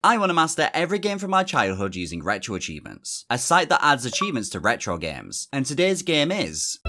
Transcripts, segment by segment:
I want to master every game from my childhood using RetroAchievements, a site that adds achievements to retro games, and today's game is...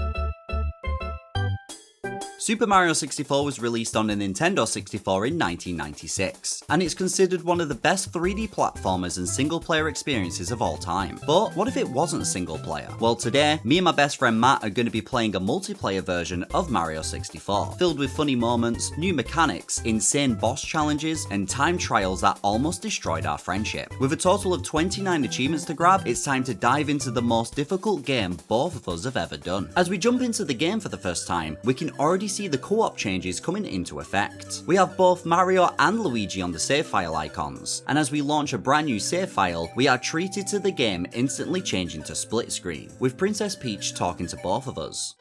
Super Mario 64 was released on the Nintendo 64 in 1996, and it's considered one of the best 3D platformers and single-player experiences of all time. But what if it wasn't single-player? Well, today, me and my best friend Matt are going to be playing a multiplayer version of Mario 64, filled with funny moments, new mechanics, insane boss challenges, and time trials that almost destroyed our friendship. With a total of 29 achievements to grab, it's time to dive into the most difficult game both of us have ever done. As we jump into the game for the first time, we can already see the co-op changes coming into effect. We have both Mario and Luigi on the save file icons, and as we launch a brand new save file, we are treated to the game instantly changing to split screen, with Princess Peach talking to both of us.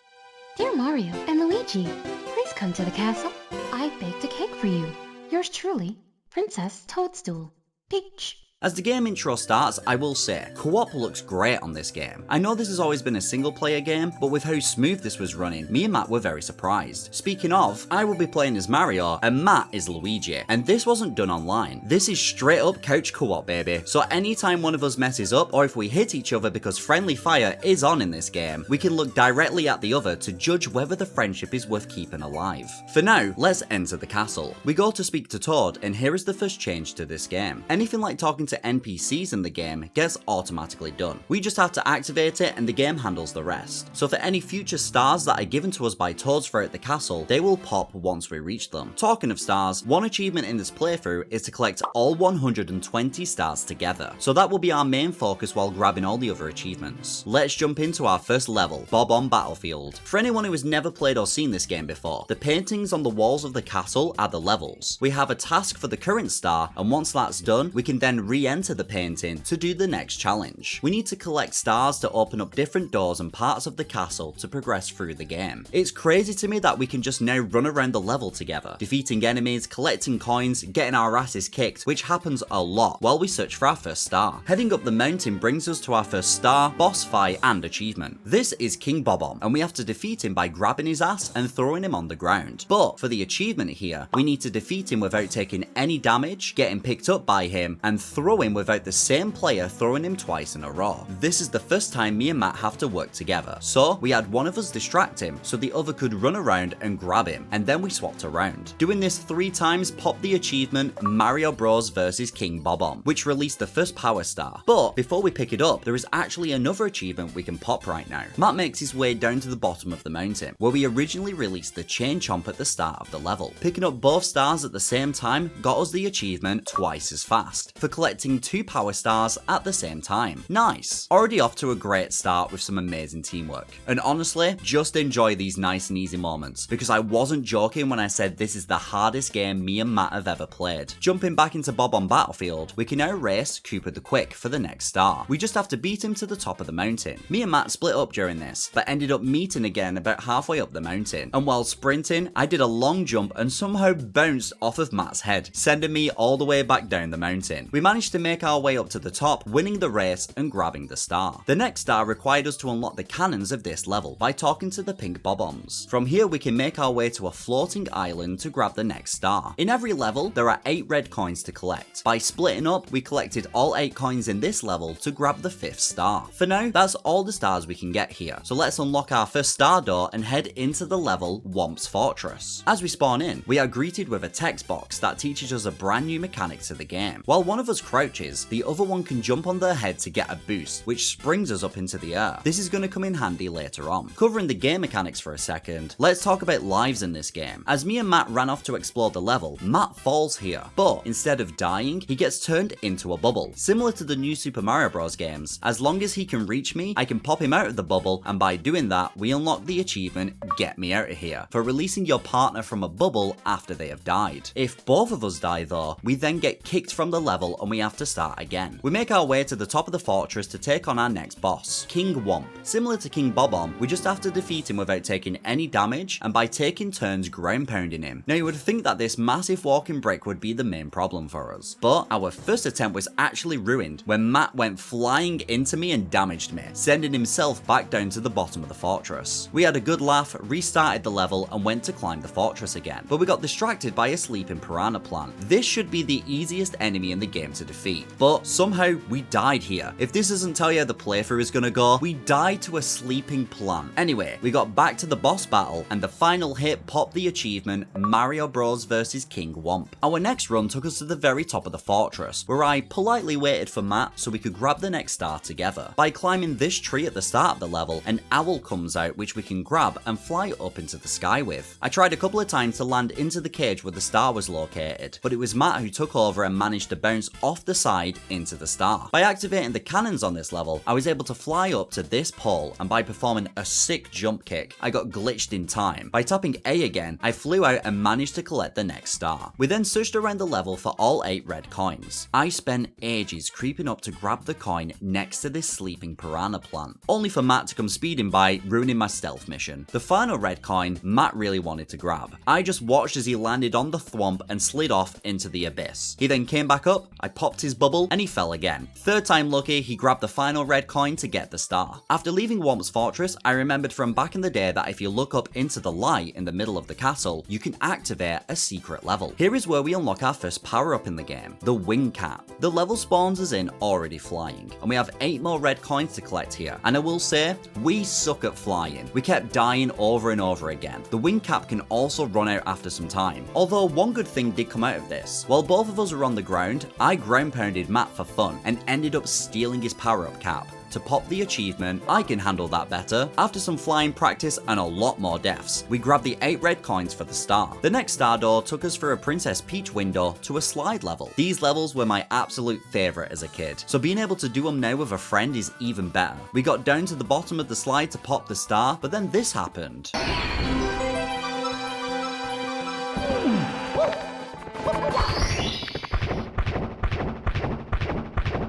Dear Mario and Luigi, please come to the castle. I baked a cake for you. Yours truly, Princess Toadstool. Peach. As the game intro starts, I will say, co-op looks great on this game. I know this has always been a single player game, but with how smooth this was running, me and Matt were very surprised. Speaking of, I will be playing as Mario, and Matt is Luigi, and this wasn't done online. This is straight up couch co-op, baby. So anytime one of us messes up, or if we hit each other because friendly fire is on in this game, we can look directly at the other to judge whether the friendship is worth keeping alive. For now, let's enter the castle. We go to speak to Toad, and here is the first change to this game. Anything like talking to NPCs in the game gets automatically done. We just have to activate it and the game handles the rest. So for any future stars that are given to us by Toads throughout the castle, they will pop once we reach them. Talking of stars, one achievement in this playthrough is to collect all 120 stars together. So that will be our main focus while grabbing all the other achievements. Let's jump into our first level, Bob-omb Battlefield. For anyone who has never played or seen this game before, the paintings on the walls of the castle are the levels. We have a task for the current star, and once that's done, we can then re-enter the painting to do the next challenge. We need to collect stars to open up different doors and parts of the castle to progress through the game. It's crazy to me that we can just now run around the level together, defeating enemies, collecting coins, getting our asses kicked, which happens a lot while we search for our first star. Heading up the mountain brings us to our first star, boss fight, and achievement. This is King Bob-omb, and we have to defeat him by grabbing his ass and throwing him on the ground. But for the achievement here, we need to defeat him without taking any damage, getting picked up by him, and throw him without the same player throwing him twice in a row. This is the first time me and Matt have to work together, so we had one of us distract him so the other could run around and grab him, and then we swapped around. Doing this 3 times popped the achievement Mario Bros vs King Bob-omb, which released the first power star. But before we pick it up, there is actually another achievement we can pop right now. Matt makes his way down to the bottom of the mountain, where we originally released the chain chomp at the start of the level. Picking up both stars at the same time got us the achievement twice as fast, for collecting 2 power stars at the same time. Nice. Already off to a great start with some amazing teamwork. And honestly, just enjoy these nice and easy moments, because I wasn't joking when I said this is the hardest game me and Matt have ever played. Jumping back into Bob-omb Battlefield, we can now race Cooper the Quick for the next star. We just have to beat him to the top of the mountain. Me and Matt split up during this, but ended up meeting again about halfway up the mountain. And while sprinting, I did a long jump and somehow bounced off of Matt's head, sending me all the way back down the mountain. We managed to make our way up to the top, winning the race and grabbing the star. The next star required us to unlock the cannons of this level by talking to the pink Bob-ombs. From here we can make our way to a floating island to grab the next star. In every level there are 8 red coins to collect. By splitting up, we collected all 8 coins in this level to grab the 5th star. For now, that's all the stars we can get here, so let's unlock our first star door and head into the level Whomp's Fortress. As we spawn in, we are greeted with a text box that teaches us a brand new mechanic to the game. While one of us crouches, the other one can jump on their head to get a boost, which springs us up into the air. This is going to come in handy later on. Covering the game mechanics for a second, let's talk about lives in this game. As me and Matt ran off to explore the level, Matt falls here, but instead of dying, he gets turned into a bubble. Similar to the new Super Mario Bros games, as long as he can reach me, I can pop him out of the bubble, and by doing that, we unlock the achievement Get Me Out of Here, for releasing your partner from a bubble after they have died. If both of us die though, we then get kicked from the level and we have to start again. We make our way to the top of the fortress to take on our next boss, King Whomp. Similar to King Bob-omb, we just have to defeat him without taking any damage and by taking turns ground pounding him. Now you would think that this massive walking brick would be the main problem for us, but our first attempt was actually ruined when Matt went flying into me and damaged me, sending himself back down to the bottom of the fortress. We had a good laugh, restarted the level and went to climb the fortress again, but we got distracted by a sleeping piranha plant. This should be the easiest enemy in the game to defeat. But somehow we died here. If this doesn't tell you how the playthrough is gonna go, we died to a sleeping plant. Anyway, we got back to the boss battle, and the final hit popped the achievement Mario Bros vs King Whomp. Our next run took us to the very top of the fortress, where I politely waited for Matt so we could grab the next star together. By climbing this tree at the start of the level, an owl comes out which we can grab and fly up into the sky with. I tried a couple of times to land into the cage where the star was located, but it was Matt who took over and managed to bounce off the side into the star. By activating the cannons on this level, I was able to fly up to this pole, and by performing a sick jump kick, I got glitched in time. By tapping A again, I flew out and managed to collect the next star. We then searched around the level for all 8 red coins. I spent ages creeping up to grab the coin next to this sleeping piranha plant, only for Matt to come speeding by, ruining my stealth mission. The final red coin, Matt really wanted to grab. I just watched as he landed on the thwomp and slid off into the abyss. He then came back up, I popped his bubble, and he fell again. Third time lucky, he grabbed the final red coin to get the star. After leaving Whomp's fortress, I remembered from back in the day that if you look up into the light in the middle of the castle, you can activate a secret level. Here is where we unlock our first power up in the game, the wing cap. The level spawns us in already flying, and we have 8 more red coins to collect here, and I will say, we suck at flying. We kept dying over and over again. The wing cap can also run out after some time, although one good thing did come out of this. While both of us were on the ground, I ground pounded Matt for fun and ended up stealing his power up cap. To pop the achievement, I can handle that better. After some flying practice and a lot more deaths, we grabbed the 8 red coins for the star. The next star door took us through a Princess Peach window to a slide level. These levels were my absolute favourite as a kid, so being able to do them now with a friend is even better. We got down to the bottom of the slide to pop the star, but then this happened.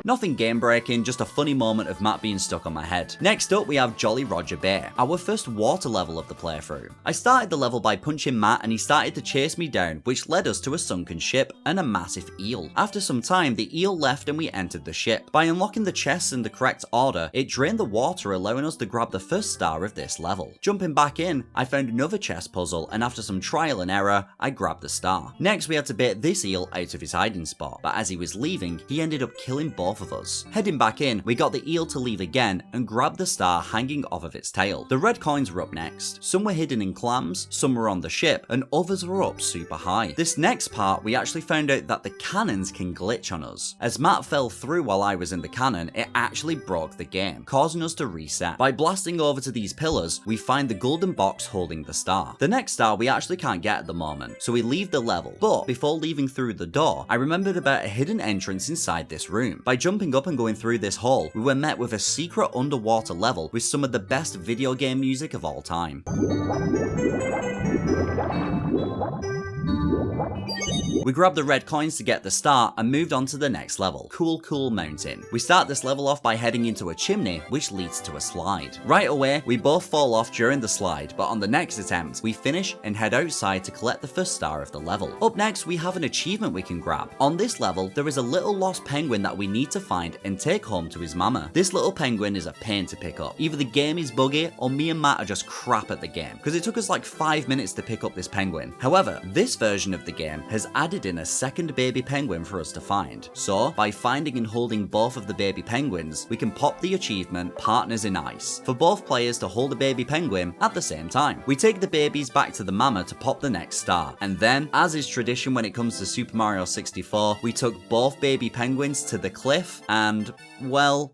Nothing game breaking, just a funny moment of Matt being stuck on my head. Next up we have Jolly Roger Bay, our first water level of the playthrough. I started the level by punching Matt and he started to chase me down, which led us to a sunken ship and a massive eel. After some time the eel left and we entered the ship. By unlocking the chests in the correct order, it drained the water, allowing us to grab the first star of this level. Jumping back in, I found another chest puzzle, and after some trial and error, I grabbed the star. Next we had to bait this eel out of his hiding spot, but as he was leaving, he ended up killing both of us. Heading back in, we got the eel to leave again and grabbed the star hanging off of its tail. The red coins were up next. Some were hidden in clams, some were on the ship, and others were up super high. This next part, we actually found out that the cannons can glitch on us. As Matt fell through while I was in the cannon, it actually broke the game, causing us to reset. By blasting over to these pillars, we find the golden box holding the star. The next star we actually can't get at the moment, so we leave the level. But before leaving through the door, I remembered about a hidden entrance inside this room. By jumping up and going through this hall, we were met with a secret underwater level with some of the best video game music of all time. We grabbed the red coins to get the star and moved on to the next level, Cool Mountain. We start this level off by heading into a chimney, which leads to a slide. Right away, we both fall off during the slide, but on the next attempt, we finish and head outside to collect the first star of the level. Up next, we have an achievement we can grab. On this level, there is a little lost penguin that we need to find and take home to his mama. This little penguin is a pain to pick up. Either the game is buggy or me and Matt are just crap at the game, because it took us like 5 minutes to pick up this penguin. However, this version of the game has added in a second baby penguin for us to find. So, by finding and holding both of the baby penguins, we can pop the achievement Partners in Ice, for both players to hold a baby penguin at the same time. We take the babies back to the mama to pop the next star, and then, as is tradition when it comes to Super Mario 64, we took both baby penguins to the cliff and, well...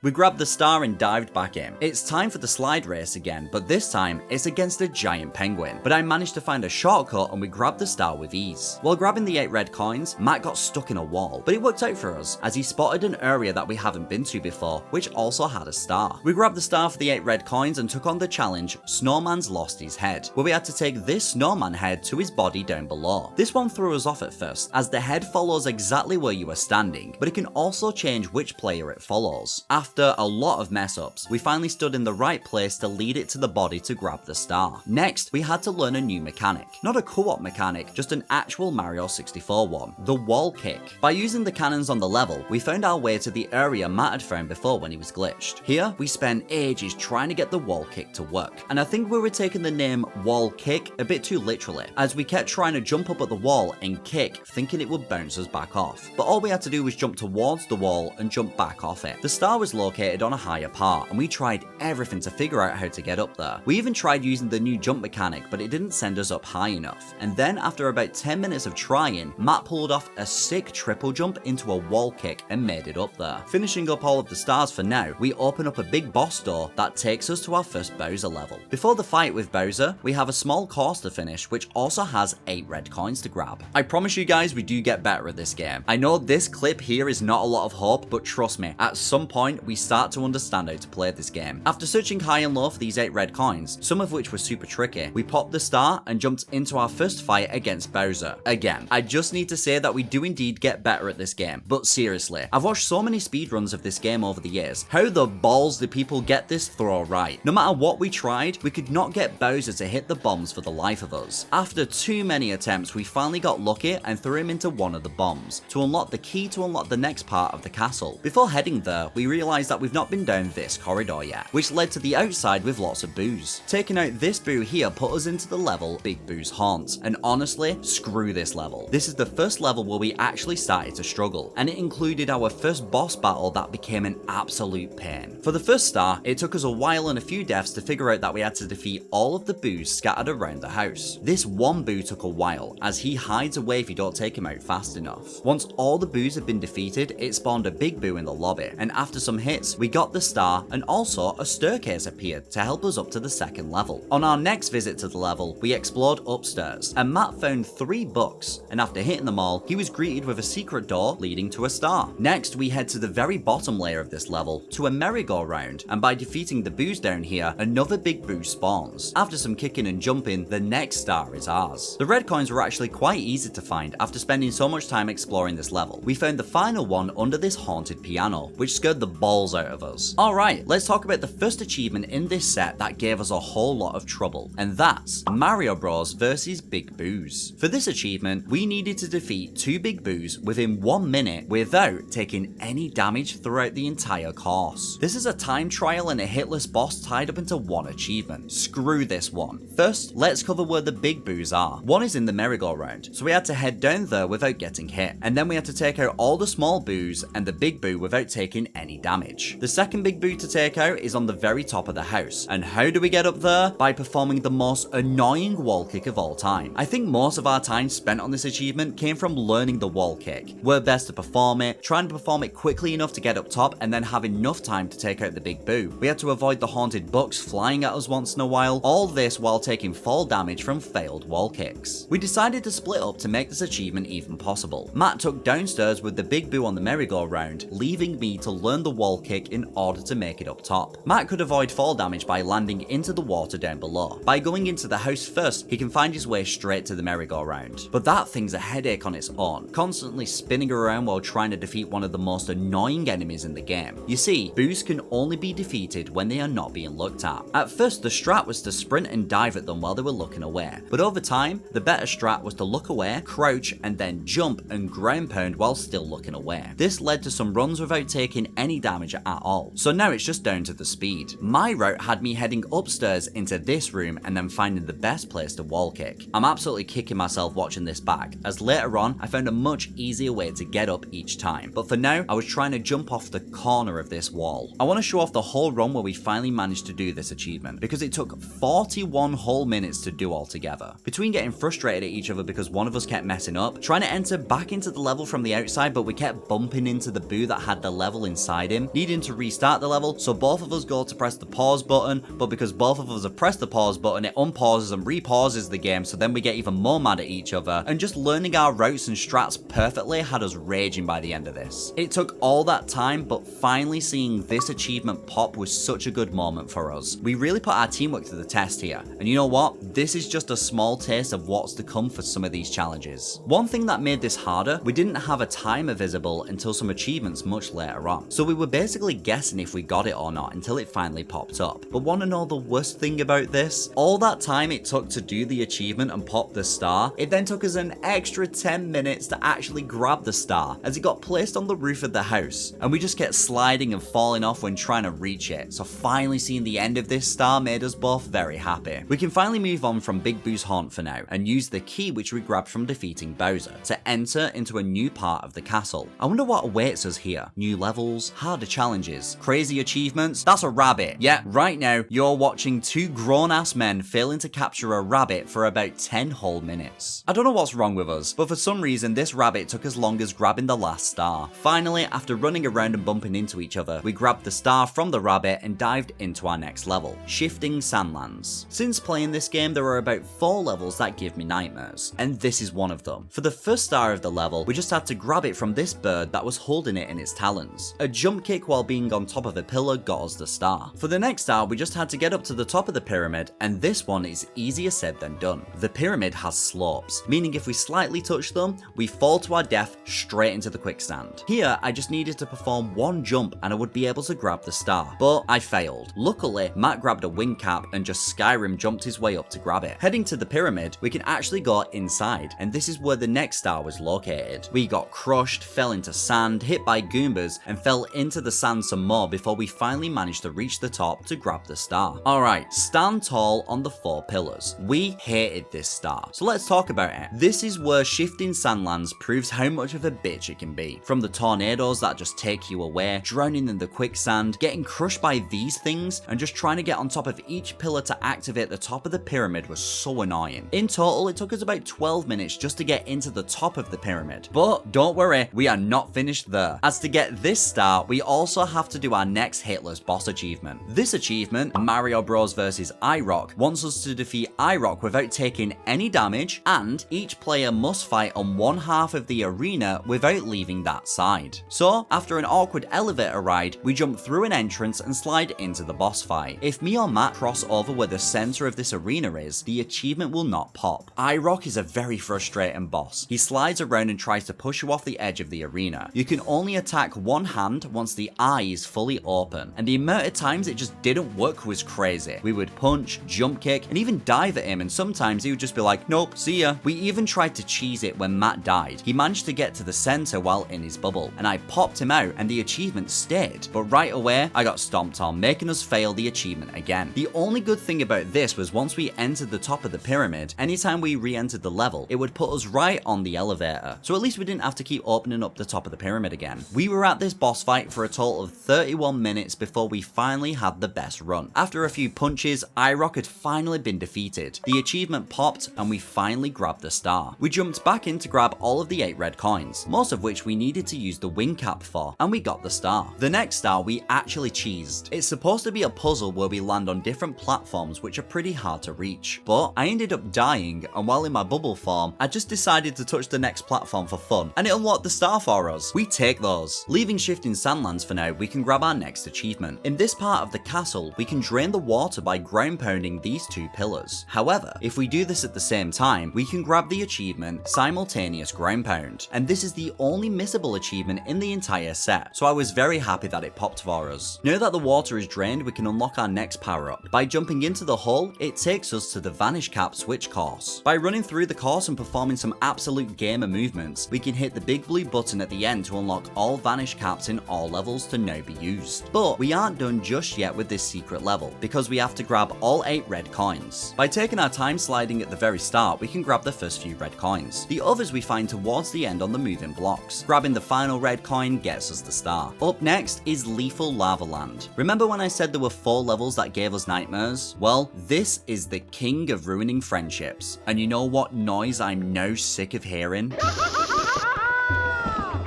We grabbed the star and dived back in. It's time for the slide race again, but this time it's against a giant penguin. But I managed to find a shortcut and we grabbed the star with ease. While grabbing the 8 red coins, Matt got stuck in a wall, but it worked out for us as he spotted an area that we haven't been to before, which also had a star. We grabbed the star for the 8 red coins and took on the challenge Snowman's Lost His Head, where we had to take this snowman head to his body down below. This one threw us off at first, as the head follows exactly where you are standing, but it can also change which player it follows. After After a lot of mess ups, we finally stood in the right place to lead it to the body to grab the star. Next, we had to learn a new mechanic. Not a co-op mechanic, just an actual Mario 64 one. The wall kick. By using the cannons on the level, we found our way to the area Matt had found before when he was glitched. Here, we spent ages trying to get the wall kick to work. And I think we were taking the name wall kick a bit too literally, as we kept trying to jump up at the wall and kick, thinking it would bounce us back off. But all we had to do was jump towards the wall and jump back off it. The star was located on a higher part, and we tried everything to figure out how to get up there. We even tried using the new jump mechanic, but it didn't send us up high enough. And then after about 10 minutes of trying, Matt pulled off a sick triple jump into a wall kick and made it up there. Finishing up all of the stars for now, we open up a big boss door that takes us to our first Bowser level. Before the fight with Bowser, we have a small course to finish, which also has 8 red coins to grab. I promise you guys we do get better at this game. I know this clip here is not a lot of hope, but trust me, at some point we start to understand how to play this game. After searching high and low for these 8 red coins, some of which were super tricky, we popped the star and jumped into our first fight against Bowser. Again, I just need to say that we do indeed get better at this game, but seriously, I've watched so many speedruns of this game over the years. How the balls do people get this throw right? No matter what we tried, we could not get Bowser to hit the bombs for the life of us. After too many attempts, we finally got lucky and threw him into one of the bombs to unlock the key to unlock the next part of the castle. Before heading there, we realised that we've not been down this corridor yet, which led to the outside with lots of boos. Taking out this boo here put us into the level Big Boo's Haunt, and honestly, screw this level. This is the first level where we actually started to struggle, and it included our first boss battle that became an absolute pain. For the first star, it took us a while and a few deaths to figure out that we had to defeat all of the boos scattered around the house. This one boo took a while, as he hides away if you don't take him out fast enough. Once all the boos had been defeated, it spawned a big boo in the lobby, and after some hits, we got the star, and also a staircase appeared to help us up to the second level. On our next visit to the level, we explored upstairs, and Matt found 3 books, and after hitting them all, he was greeted with a secret door leading to a star. Next, we head to the very bottom layer of this level, to a merry-go-round, and by defeating the boos down here, another big boo spawns. After some kicking and jumping, the next star is ours. The red coins were actually quite easy to find after spending so much time exploring this level. We found the final one under this haunted piano, which scared the balls out of us. Alright, let's talk about the first achievement in this set that gave us a whole lot of trouble, and that's Mario Bros versus Big Boos. For this achievement, we needed to defeat 2 big boos within 1 minute without taking any damage throughout the entire course. This is a time trial and a hitless boss tied up into one achievement. Screw this one. First, let's cover where the big boos are. One is in the merry-go-round, so we had to head down there without getting hit, and then we had to take out all the small boos and the big boo without taking any damage. The second big boo to take out is on the very top of the house, and how do we get up there? By performing the most annoying wall kick of all time. I think most of our time spent on this achievement came from learning the wall kick, where best to perform it, trying to perform it quickly enough to get up top, and then have enough time to take out the big boo. We had to avoid the haunted books flying at us once in a while, all this while taking fall damage from failed wall kicks. We decided to split up to make this achievement even possible. Matt took downstairs with the big boo on the merry-go-round, leaving me to learn the wall kick in order to make it up top. Matt could avoid fall damage by landing into the water down below. By going into the house first, he can find his way straight to the merry-go-round. But that thing's a headache on its own, constantly spinning around while trying to defeat one of the most annoying enemies in the game. You see, boos can only be defeated when they are not being looked at. At first, the strat was to sprint and dive at them while they were looking away, but over time, the better strat was to look away, crouch, and then jump and ground pound while still looking away. This led to some runs without taking any damage at all, so now it's just down to the speed. My route had me heading upstairs into this room and then finding the best place to wall kick. I'm absolutely kicking myself watching this back, as later on I found a much easier way to get up each time, but for now I was trying to jump off the corner of this wall. I want to show off the whole run where we finally managed to do this achievement, because it took 41 whole minutes to do altogether. Between getting frustrated at each other because one of us kept messing up, trying to enter back into the level from the outside but we kept bumping into the boo that had the level inside him, needing to restart the level, so both of us go to press the pause button, but because both of us have pressed the pause button, it unpauses and repauses the game, so then we get even more mad at each other, and just learning our routes and strats perfectly had us raging by the end of this. It took all that time, but finally seeing this achievement pop was such a good moment for us. We really put our teamwork to the test here, and you know what? This is just a small taste of what's to come for some of these challenges. One thing that made this harder, we didn't have a timer visible until some achievements much later on, so we were basically basically guessing if we got it or not until it finally popped up. But wanna know the worst thing about this? All that time it took to do the achievement and pop the star, it then took us an extra 10 minutes to actually grab the star, as it got placed on the roof of the house, and we just kept sliding and falling off when trying to reach it. So finally seeing the end of this star made us both very happy. We can finally move on from Big Boo's haunt for now, and use the key which we grabbed from defeating Bowser to enter into a new part of the castle. I wonder what awaits us here. New levels, harder challenges, crazy achievements. That's a rabbit. Yeah, right now you're watching two grown-ass men failing to capture a rabbit for about 10 whole minutes. I don't know what's wrong with us, but for some reason this rabbit took as long as grabbing the last star. Finally, after running around and bumping into each other, we grabbed the star from the rabbit and dived into our next level, Shifting Sandlands. Since playing this game, there are about 4 levels that give me nightmares, and this is one of them. For the first star of the level, we just had to grab it from this bird that was holding it in its talons. A jump kick while being on top of a pillar got us the star. For the next star, we just had to get up to the top of the pyramid, and this one is easier said than done. The pyramid has slopes, meaning if we slightly touch them, we fall to our death straight into the quicksand. Here, I just needed to perform one jump and I would be able to grab the star, but I failed. Luckily, Matt grabbed a wing cap and just Skyrim jumped his way up to grab it. Heading to the pyramid, we can actually go inside, and this is where the next star was located. We got crushed, fell into sand, hit by Goombas, and fell into the sand some more before we finally managed to reach the top to grab the star. Alright, stand tall on the 4 pillars. We hated this star, so let's talk about it. This is where Shifting Sandlands proves how much of a bitch it can be. From the tornadoes that just take you away, drowning in the quicksand, getting crushed by these things, and just trying to get on top of each pillar to activate the top of the pyramid was so annoying. In total, it took us about 12 minutes just to get into the top of the pyramid. But don't worry, we are not finished there. As to get this star, we also have to do our next hitless boss achievement. This achievement, Mario Bros vs iRock, wants us to defeat iRock without taking any damage, and each player must fight on one half of the arena without leaving that side. So, after an awkward elevator ride, we jump through an entrance and slide into the boss fight. If me or Matt cross over where the center of this arena is, the achievement will not pop. iRock is a very frustrating boss. He slides around and tries to push you off the edge of the arena. You can only attack one hand once the eye is fully open, and the amount of times it just didn't work was crazy. We would punch, jump kick, and even dive at him, and sometimes he would just be like, nope, see ya. We even tried to cheese it when Matt died. He managed to get to the center while in his bubble, and I popped him out and the achievement stayed. But right away, I got stomped on, making us fail the achievement again. The only good thing about this was once we entered the top of the pyramid, anytime we re-entered the level, it would put us right on the elevator. So at least we didn't have to keep opening up the top of the pyramid again. We were at this boss fight for a total of 31 minutes before we finally had the best run. After a few punches, iRock had finally been defeated. The achievement popped and we finally grabbed the star. We jumped back in to grab all of the 8 red coins, most of which we needed to use the wing cap for, and we got the star. The next star we actually cheesed. It's supposed to be a puzzle where we land on different platforms which are pretty hard to reach, but I ended up dying, and while in my bubble form, I just decided to touch the next platform for fun, and it unlocked the star for us. We take those. Leaving Shifting Sandlands for now, we can grab our next achievement. In this part of the castle, we can drain the water by ground pounding these 2 pillars. However, if we do this at the same time, we can grab the achievement Simultaneous Ground Pound, and this is the only missable achievement in the entire set, so I was very happy that it popped for us. Now that the water is drained, we can unlock our next power up. By jumping into the hole, it takes us to the Vanish Cap switch course. By running through the course and performing some absolute gamer movements, we can hit the big blue button at the end to unlock all Vanish Caps in all levels to now be used. But we aren't done just yet with this secret level, because we have to grab all 8 red coins. By taking our time sliding at the very start, we can grab the first few red coins. The others we find towards the end on the moving blocks. Grabbing the final red coin gets us the star. Up next is Lethal Lava Land. Remember when I said there were 4 levels that gave us nightmares? Well, this is the king of ruining friendships. And you know what noise I'm now sick of hearing?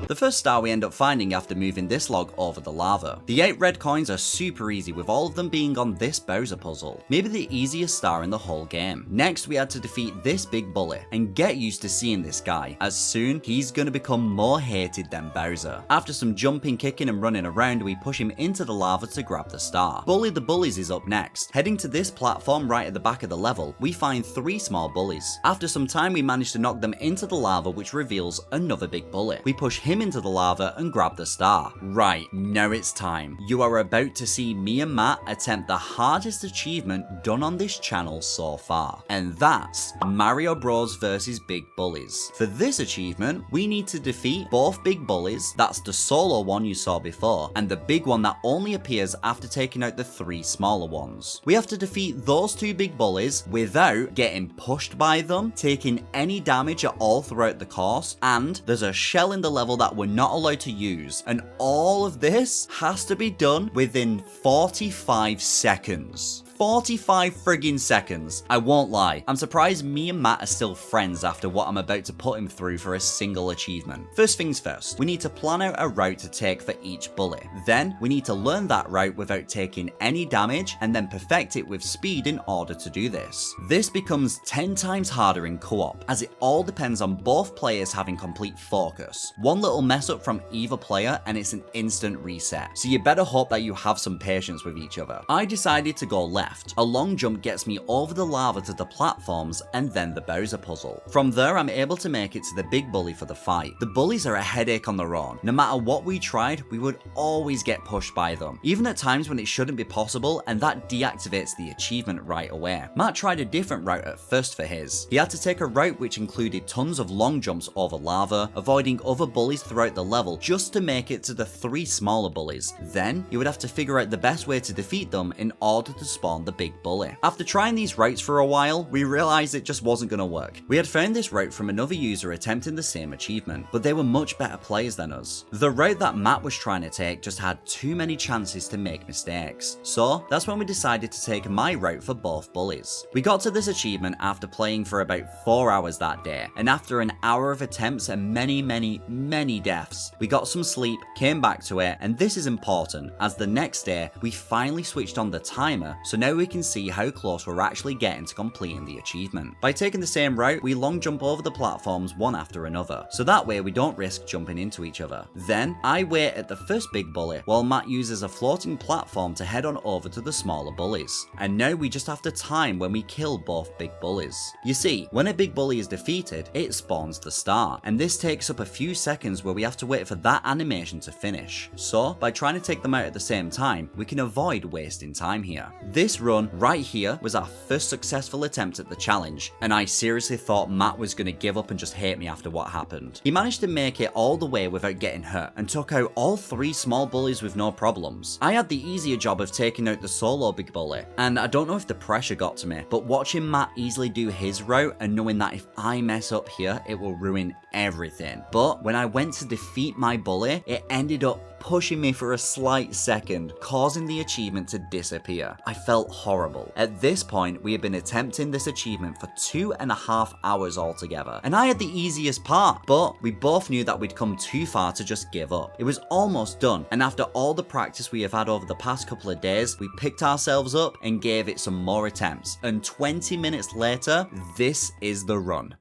The first star we end up finding after moving this log over the lava. The 8 red coins are super easy, with all of them being on this Bowser puzzle. Maybe the easiest star in the whole game. Next we had to defeat this big bully, and get used to seeing this guy, as soon he's gonna become more hated than Bowser. After some jumping, kicking and running around, we push him into the lava to grab the star. Bully the Bullies is up next. Heading to this platform right at the back of the level, we find 3 small bullies. After some time we manage to knock them into the lava, which reveals another big bully. We push him swim into the lava and grab the star. Right, now it's time. You are about to see me and Matt attempt the hardest achievement done on this channel so far, and that's Mario Bros vs Big Bullies. For this achievement, we need to defeat both big bullies, that's the solo one you saw before, and the big one that only appears after taking out the 3 smaller ones. We have to defeat those 2 big bullies without getting pushed by them, taking any damage at all throughout the course, and there's a shell in the level that we're not allowed to use, and all of this has to be done within 45 seconds. 45 friggin' seconds. I won't lie, I'm surprised me and Matt are still friends after what I'm about to put him through for a single achievement. First things first, we need to plan out a route to take for each bully. Then, we need to learn that route without taking any damage, and then perfect it with speed in order to do this. This becomes 10 times harder in co-op, as it all depends on both players having complete focus. One little mess up from either player and it's an instant reset, so you better hope that you have some patience with each other. I decided to go left. A long jump gets me over the lava to the platforms and then the Bowser puzzle. From there, I'm able to make it to the big bully for the fight. The bullies are a headache on their own. No matter what we tried, we would always get pushed by them, even at times when it shouldn't be possible, and that deactivates the achievement right away. Matt tried a different route at first for his. He had to take a route which included tons of long jumps over lava, avoiding other bullies throughout the level just to make it to the 3 smaller bullies. Then, you would have to figure out the best way to defeat them in order to spawn the big bully. After trying these routes for a while, we realized it just wasn't going to work. We had found this route from another user attempting the same achievement, but they were much better players than us. The route that Matt was trying to take just had too many chances to make mistakes. So that's when we decided to take my route for both bullies. We got to this achievement after playing for about 4 hours that day, and after an hour of attempts and many deaths, we got some sleep, came back to it, and this is important, as the next day, we finally switched on the timer, so now we can see how close we're actually getting to completing the achievement. By taking the same route, we long jump over the platforms one after another, so that way we don't risk jumping into each other. Then, I wait at the first big bully, while Matt uses a floating platform to head on over to the smaller bullies. And now we just have to time when we kill both big bullies. You see, when a big bully is defeated, it spawns the star, and this takes up a few seconds where we have to wait for that animation to finish. So, by trying to take them out at the same time, we can avoid wasting time here. This run right here was our first successful attempt at the challenge, and I seriously thought Matt was going to give up and just hate me after what happened. He managed to make it all the way without getting hurt, and took out all 3 small bullies with no problems. I had the easier job of taking out the solo big bully, and I don't know if the pressure got to me, but watching Matt easily do his route and knowing that if I mess up here, it will ruin everything. But when I went to defeat my bully, it ended up pushing me for a slight second, causing the achievement to disappear. I felt horrible. At this point, we had been attempting this achievement for 2.5 hours altogether, and I had the easiest part, but we both knew that we'd come too far to just give up. It was almost done, and after all the practice we have had over the past couple of days, we picked ourselves up and gave it some more attempts, and 20 minutes later, this is the run.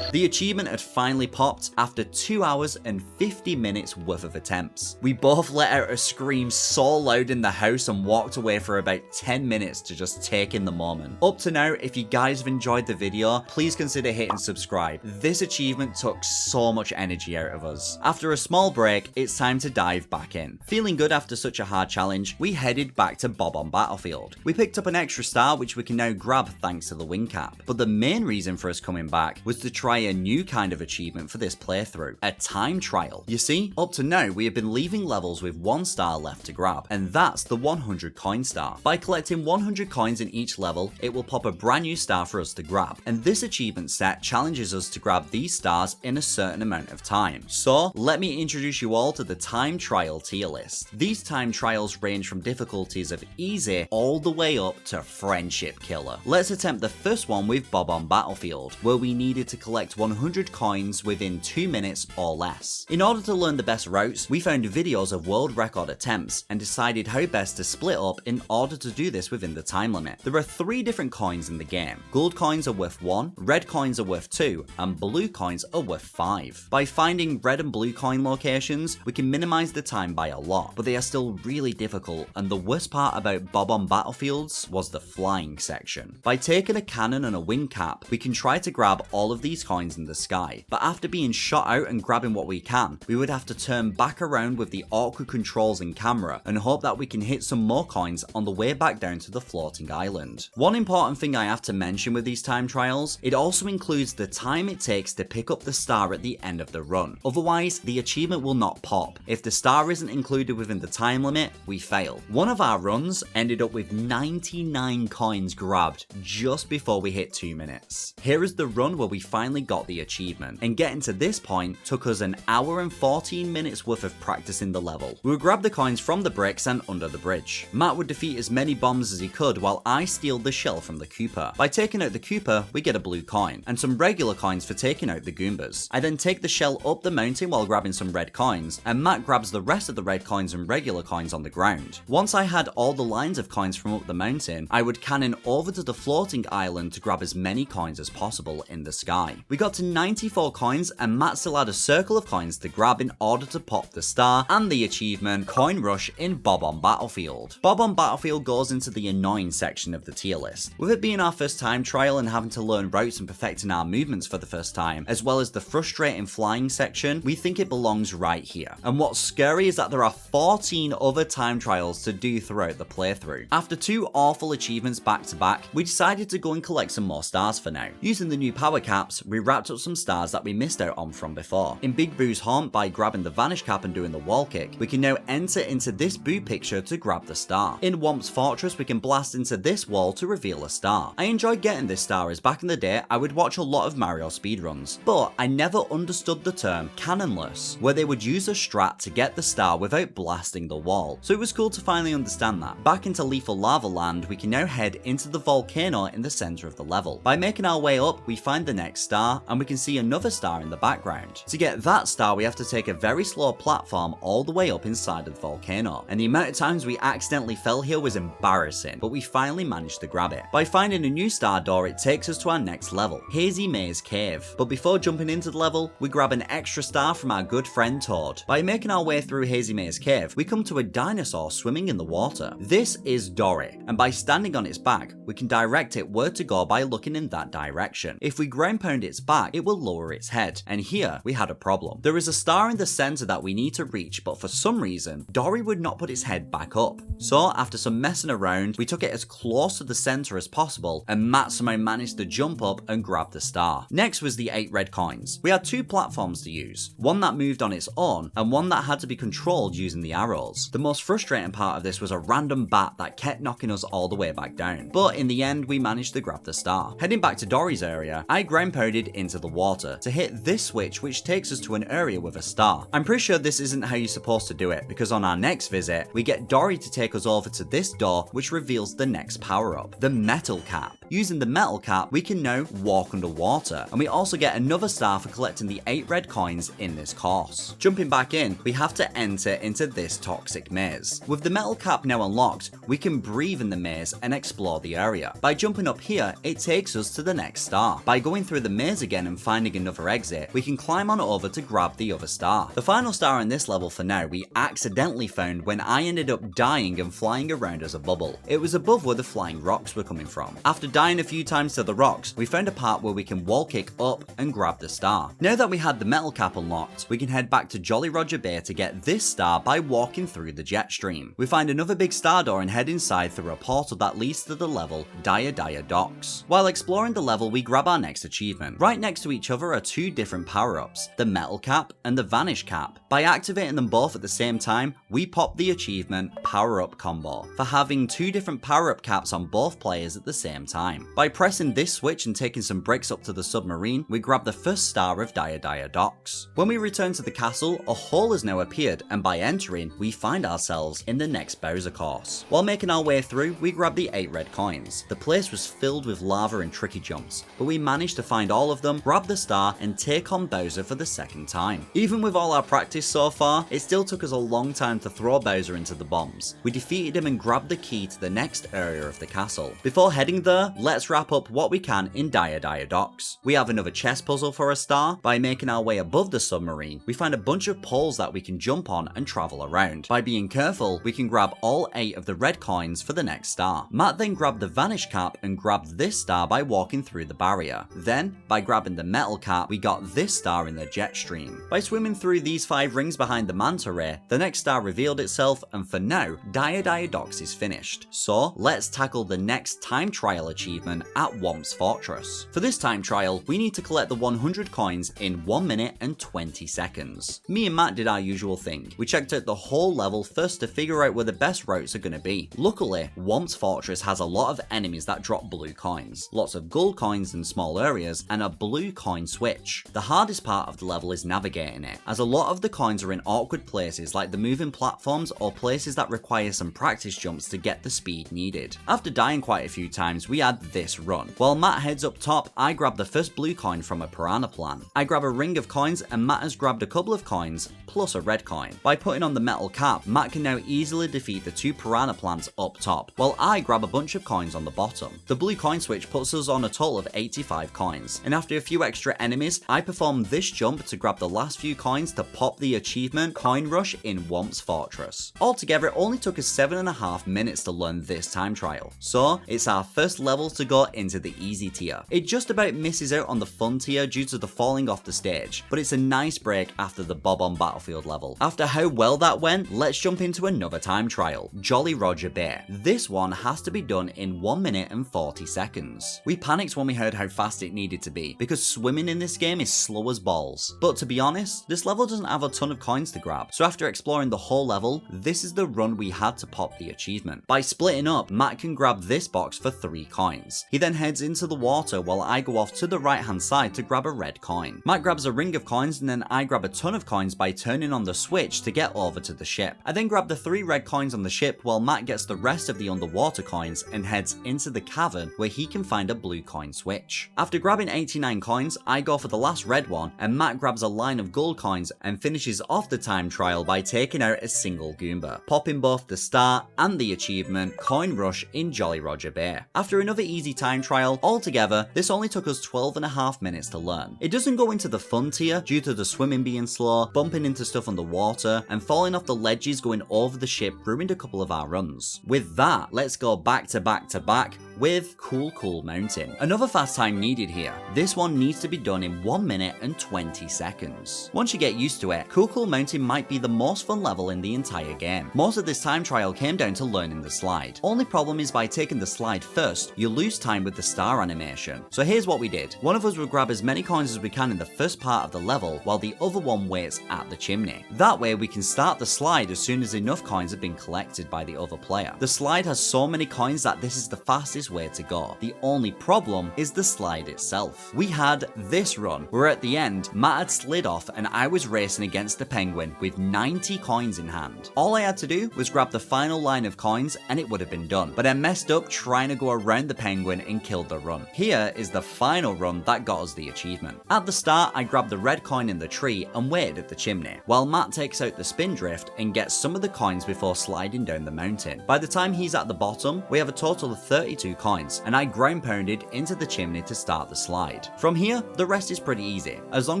The achievement had finally popped after 2 hours and 50 minutes worth of attempts. We both let out a scream so loud in the house and walked away for about 10 minutes to just take in the moment. Up to now, if you guys have enjoyed the video, please consider hitting subscribe. This achievement took so much energy out of us. After a small break, it's time to dive back in. Feeling good after such a hard challenge, we headed back to Bob-omb Battlefield. We picked up an extra star which we can now grab thanks to the wing cap. But the main reason for us coming back was to try a new kind of achievement for this playthrough, a time trial. You see, up to now we have been leaving levels with 1 star left to grab, and that's the 100 coin star. By collecting 100 coins in each level, it will pop a brand new star for us to grab, and this achievement set challenges us to grab these stars in a certain amount of time. So let me introduce you all to the time trial tier list. These time trials range from difficulties of easy all the way up to friendship killer. Let's attempt the first one with Bob-omb Battlefield, where we needed to collect 100 coins within 2 minutes or less. In order to learn the best routes, we found videos of world record attempts and decided how best to split up in order to do this within the time limit. There are 3 different coins in the game. Gold coins are worth 1, red coins are worth 2, and blue coins are worth 5. By finding red and blue coin locations, we can minimize the time by a lot, but they are still really difficult, and the worst part about Bob-omb Battlefields was the flying section. By taking a cannon and a wing cap, we can try to grab all of these coins in the sky, but after being shot out and grabbing what we can, we would have to turn back around with the awkward controls and camera and hope that we can hit some more coins on the way back down to the floating island. One important thing I have to mention with these time trials, it also includes the time it takes to pick up the star at the end of the run. Otherwise, the achievement will not pop. If the star isn't included within the time limit, we fail. One of our runs ended up with 99 coins grabbed just before we hit 2 minutes. Here is the run where we finally got the achievement, and getting to this point took us an hour and 14 minutes worth of practicing the level. We would grab the coins from the bricks and under the bridge. Matt would defeat as many bombs as he could while I steal the shell from the Cooper. By taking out the Cooper, we get a blue coin, and some regular coins for taking out the Goombas. I then take the shell up the mountain while grabbing some red coins, and Matt grabs the rest of the red coins and regular coins on the ground. Once I had all the lines of coins from up the mountain, I would cannon over to the floating island to grab as many coins as possible in the sky. We got to 94 coins, and Matt still had a circle of coins to grab in order to pop the star and the achievement Coin Rush in Bob-omb Battlefield. Bob-omb Battlefield goes into the annoying section of the tier list. With it being our first time trial and having to learn routes and perfecting our movements for the first time, as well as the frustrating flying section, we think it belongs right here. And what's scary is that there are 14 other time trials to do throughout the playthrough. After 2 awful achievements back to back, we decided to go and collect some more stars for now. Using the new power caps, we wrapped up some stars that we missed out on from before. In Big Boo's Whomp, by grabbing the Vanish cap and doing the wall kick, we can now enter into this Boo picture to grab the star. In Whomp's Fortress, we can blast into this wall to reveal a star. I enjoyed getting this star, as back in the day I would watch a lot of Mario speedruns, but I never understood the term cannonless, where they would use a strat to get the star without blasting the wall, so it was cool to finally understand that. Back into Lethal Lava Land, we can now head into the volcano in the center of the level. By making our way up, we find the next star, and we can see another star in the background. To get that star, we have to take a very slow platform all the way up inside of the volcano, and the amount of times we accidentally fell here was embarrassing, but we finally managed to grab it. By finding a new star door, it takes us to our next level, Hazy Maze Cave. But before jumping into the level, we grab an extra star from our good friend Toad. By making our way through Hazy Maze Cave, we come to a dinosaur swimming in the water. This is Dory, and by standing on its back, we can direct it where to go by looking in that direction. If we ground pound its back, it will lower its head, and here we had a problem. There is a star in the center that we need to reach, but for some reason, Dory would not put its head back up. So after some messing around, we took it as close to the center as possible, and Matt somehow managed to jump up and grab the star. Next was the 8 red coins. We had 2 platforms to use, one that moved on its own, and one that had to be controlled using the arrows. The most frustrating part of this was a random bat that kept knocking us all the way back down, but in the end we managed to grab the star. Heading back to Dory's area, I ground pounded into the water to hit this switch, which takes us to an area with a star. I'm pretty sure this isn't how you're supposed to do it, because on our next visit, we get Dory to take us over to this door, which reveals the next power-up, the metal cap. Using the metal cap, we can now walk underwater, and we also get another star for collecting the 8 red coins in this course. Jumping back in, we have to enter into this toxic maze. With the metal cap now unlocked, we can breathe in the maze and explore the area. By jumping up here, it takes us to the next star. By going through the maze again and finding another exit, we can climb on over to grab the other star. The final star in this level for now, we accidentally found when I ended up dying and flying around as a bubble. It was above where the flying rocks were coming from. After dying a few times to the rocks, we found a part where we can wall kick up and grab the star. Now that we had the metal cap unlocked, we can head back to Jolly Roger Bay to get this star by walking through the jet stream. We find another big star door and head inside through a portal that leads to the level Dire Docks. While exploring the level, we grab our next achievement. Right next to each other are two different power-ups, the metal cap and the Vanish cap. By activating them both at the same time, we pop the achievement Power-Up Combo for having two different power-up caps on both players at the same time. By pressing this switch and taking some bricks up to the submarine, we grab the first star of Dire Docks. When we return to the castle, a hole has now appeared, and by entering, we find ourselves in the next Bowser course. While making our way through, we grab the 8 red coins. The place was filled with lava and tricky jumps, but we managed to find all of them, grab the star, and take on Bowser for the second time. Even with all our practice so far, it still took us a long time to throw Bowser into the bombs. We defeated him and grabbed the key to the next area of the castle. Before heading there, let's wrap up what we can in Dire Docks. We have another chess puzzle for a star. By making our way above the submarine, we find a bunch of poles that we can jump on and travel around. By being careful, we can grab all 8 of the red coins for the next star. Matt then grabbed the Vanish cap and grabbed this star by walking through the barrier. Then, by grabbing the metal cap, we got this star in the jet stream. By swimming through these 5 rings behind the manta ray, the next star revealed itself, and for now, Dire Docks is finished. So, let's tackle the next time trial achievement at Whomp's Fortress. For this time trial, we need to collect the 100 coins in 1 minute and 20 seconds. Me and Matt did our usual thing. We checked out the whole level first to figure out where the best routes are going to be. Luckily, Whomp's Fortress has a lot of enemies that drop blue coins, lots of gold coins in small areas, and a blue coin switch. The hardest part of the level is navigating it, as a lot of the coins are in awkward places like the moving platforms or places that require some practice jumps to get the speed needed. After dying quite a few times, we had this run. While Matt heads up top, I grab the first blue coin from a piranha plant. I grab a ring of coins, and Matt has grabbed a couple of coins plus a red coin. By putting on the metal cap, Matt can now easily defeat the 2 piranha plants up top, while I grab a bunch of coins on the bottom. The blue coin switch puts us on a total of 85 coins, and after a few extra enemies, I perform this jump to grab the last few coins to pop the achievement Coin Rush in Whomp's Fortress. Altogether, it only took us 7.5 minutes to learn this time trial, so it's our first level to go into the easy tier. It just about misses out on the fun tier due to the falling off the stage, but it's a nice break after the Bob-omb battlefield level. After how well that went, let's jump into another time trial, Jolly Roger Bay. This one has to be done in 1 minute and 40 seconds. We panicked when we heard how fast it needed to be, because swimming in this game is slow as balls. But to be honest, this level doesn't have a ton of coins to grab, so after exploring the whole level, this is the run we had to pop the achievement. By splitting up, Matt can grab this box for 3 coins. He then heads into the water while I go off to the right hand side to grab a red coin. Matt grabs a ring of coins, and then I grab a ton of coins by turning on the switch to get over to the ship. I then grab the 3 red coins on the ship while Matt gets the rest of the underwater coins and heads into the cavern where he can find a blue coin switch. After grabbing 89 coins, I go for the last red one, and Matt grabs a line of gold coins and finishes off the time trial by taking out a single Goomba, popping both the star and the achievement Coin Rush in Jolly Roger Bay. After another easy time trial, altogether, this only took us 12.5 minutes to learn. It doesn't go into the fun tier due to the swimming being slow, bumping into stuff underwater, and falling off the ledges going over the ship ruined a couple of our runs. With that, let's go back to back with Cool Mountain. Another fast time needed here. This one needs to be done in 1 minute and 20 seconds. Once you get used to it, Cool Mountain might be the most fun level in the entire game. Most of this time trial came down to learning the slide. Only problem is by taking the slide first, you lose time with the star animation. So here's what we did. One of us would grab as many coins as we can in the first part of the level, while the other one waits at the chimney. That way we can start the slide as soon as enough coins have been collected by the other player. The slide has so many coins that this is the fastest way to go. The only problem is the slide itself. We had this run, where at the end, Matt had slid off and I was racing against the penguin with 90 coins in hand. All I had to do was grab the final line of coins and it would have been done, but I messed up trying to go around the penguin and killed the run. Here is the final run that got us the achievement. At the start, I grabbed the red coin in the tree and waited at the chimney, while Matt takes out the spindrift and gets some of the coins before sliding down the mountain. By the time he's at the bottom, we have a total of 32 coins, and I ground pounded into the chimney to start the slide. From here, the rest is pretty easy. As long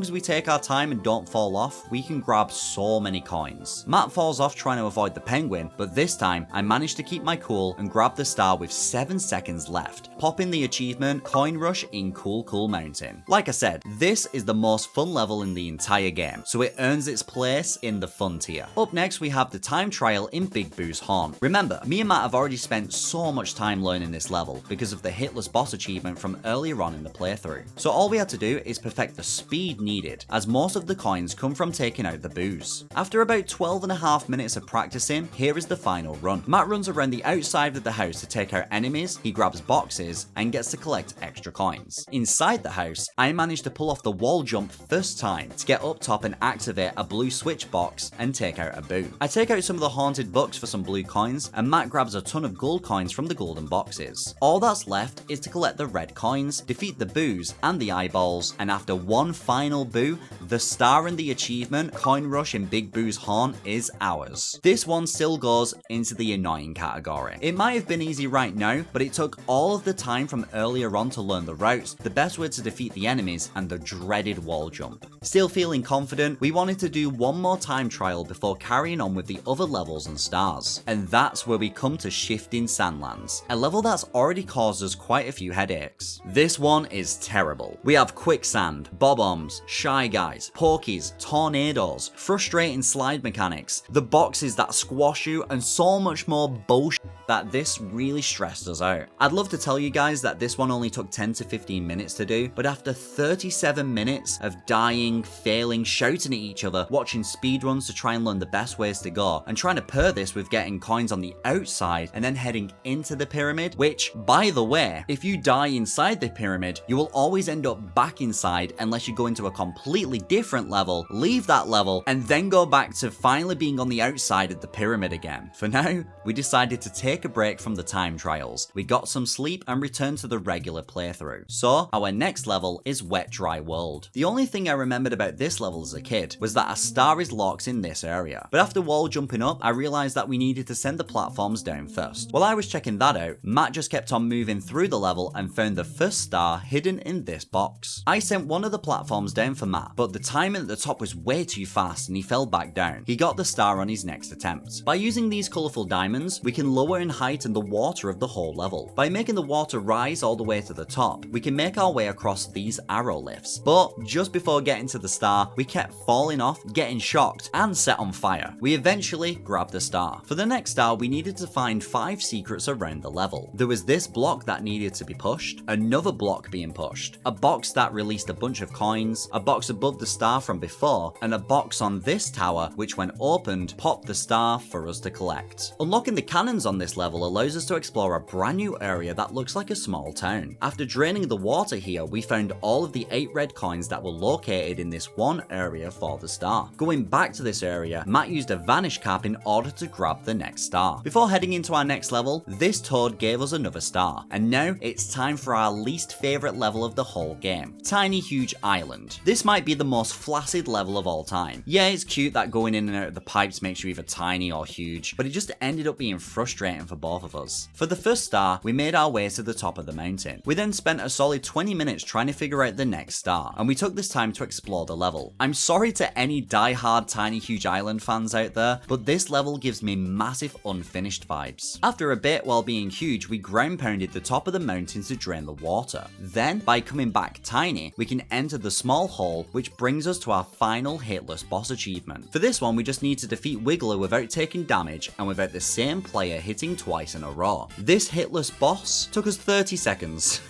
as we take our time and don't fall off, we can grab so many coins. Matt falls off trying to avoid the penguin, but this time I managed to keep my cool and grab the star with 7 seconds left, popping the achievement Coin Rush in Cool Mountain. Like I said, this is the most fun level in the entire game, so it earns its place in the fun tier. Up next we have the time trial in Big Boo's Haunt. Remember, me and Matt have already spent so much time learning this level because of the hitless boss achievement from earlier on in the playthrough. So all we had to do is perfect the speed needed, as most of the coins come from taking out the boos. After about 12.5 minutes of practicing, here is the final run. Matt runs around the outside of the house to take out enemies, he grabs boxes, and gets to collect extra coins. Inside the house, I managed to pull off the wall jump first time to get up top and activate a blue switch box and take out a boo. I take out some of the haunted books for some blue coins, and Matt grabs a ton of gold coins from the golden boxes. All that's left is to collect the red coins, defeat the boos and the eyeballs, and after one final boo, the star and the achievement Coin Rush in Big Boo's Haunt is ours. This one still goes into the annoying category. It might have been easy right now, but it took all of the time from earlier on to learn the routes, the best way to defeat the enemies, and the dreaded wall jump. Still feeling confident, we wanted to do one more time trial before carrying on with the other levels and stars. And that's where we come to Shifting Sandlands, a level that's already caused us quite a few headaches. This one is terrible. We have quicksand, bob-ombs, shy guys, porkies, tornadoes, frustrating slide mechanics, the boxes that squash you, and so much more bullshit that this really stressed us out. I'd love to tell you guys that this one only took 10 to 15 minutes to do, but after 37 minutes of dying, failing, shouting at each other, watching speedruns to try and learn the best ways to go, and trying to pair this with getting coins on the outside and then heading into the pyramid, which, by the way, if you die inside the pyramid, you will always end up back inside unless you go into a completely different level, leave that level, and then go back to finally being on the outside of the pyramid again. For now, we decided to take a break from the time trials. We got some sleep and returned to the regular playthrough. So, our next level is Wet Dry World. The only thing I remembered about this level as a kid was that a star is locked in this area. But after wall jumping up, I realized that we needed to send the platforms down first. While I was checking that out, Matt just kept on moving through the level and found the first star hidden in this box. I sent one of the platforms down for Matt, but the timing at the top was way too fast and he fell back down. He got the star on his next attempt. By using these colourful diamonds, we can lower in height and the water of the whole level. By making the water rise all the way to the top, we can make our way across these arrow lifts. But just before getting to the star, we kept falling off, getting shocked, and set on fire. We eventually grabbed the star. For the next star, we needed to find 5 secrets around the level. There was this block that needed to be pushed, another block being pushed, a box that released a bunch of coins, a box above the star from before, and a box on this tower which when opened, popped the star for us to collect. Unlocking the cannons on this level allows us to explore a brand new area that looks like a small town. After draining the water here, we found all of the 8 red coins that were located in this one area for the star. Going back to this area, Matt used a Vanish cap in order to grab the next star. Before heading into our next level, this toad gave us another star. And now it's time for our least favourite level of the whole game, Tiny Huge Island. This might be the most flaccid level of all time. Yeah, it's cute that going in and out of the pipes makes you either tiny or huge, but it just ended up being frustrating for both of us. For the first star, we made our way to the top of the mountain. We then spent a solid 20 minutes trying to figure out the next star, and we took this time to explore the level. I'm sorry to any die-hard Tiny Huge Island fans out there, but this level gives me massive unfinished vibes. After a bit while being huge, we ground pounded the top of the mountain to drain the water. Then, by coming back tiny, we can enter the small hole, which brings us to our final hitless boss achievement. For this one, we just need to defeat Wiggler without taking damage and without the same player hitting twice in a row. This hitless boss took us 30 seconds.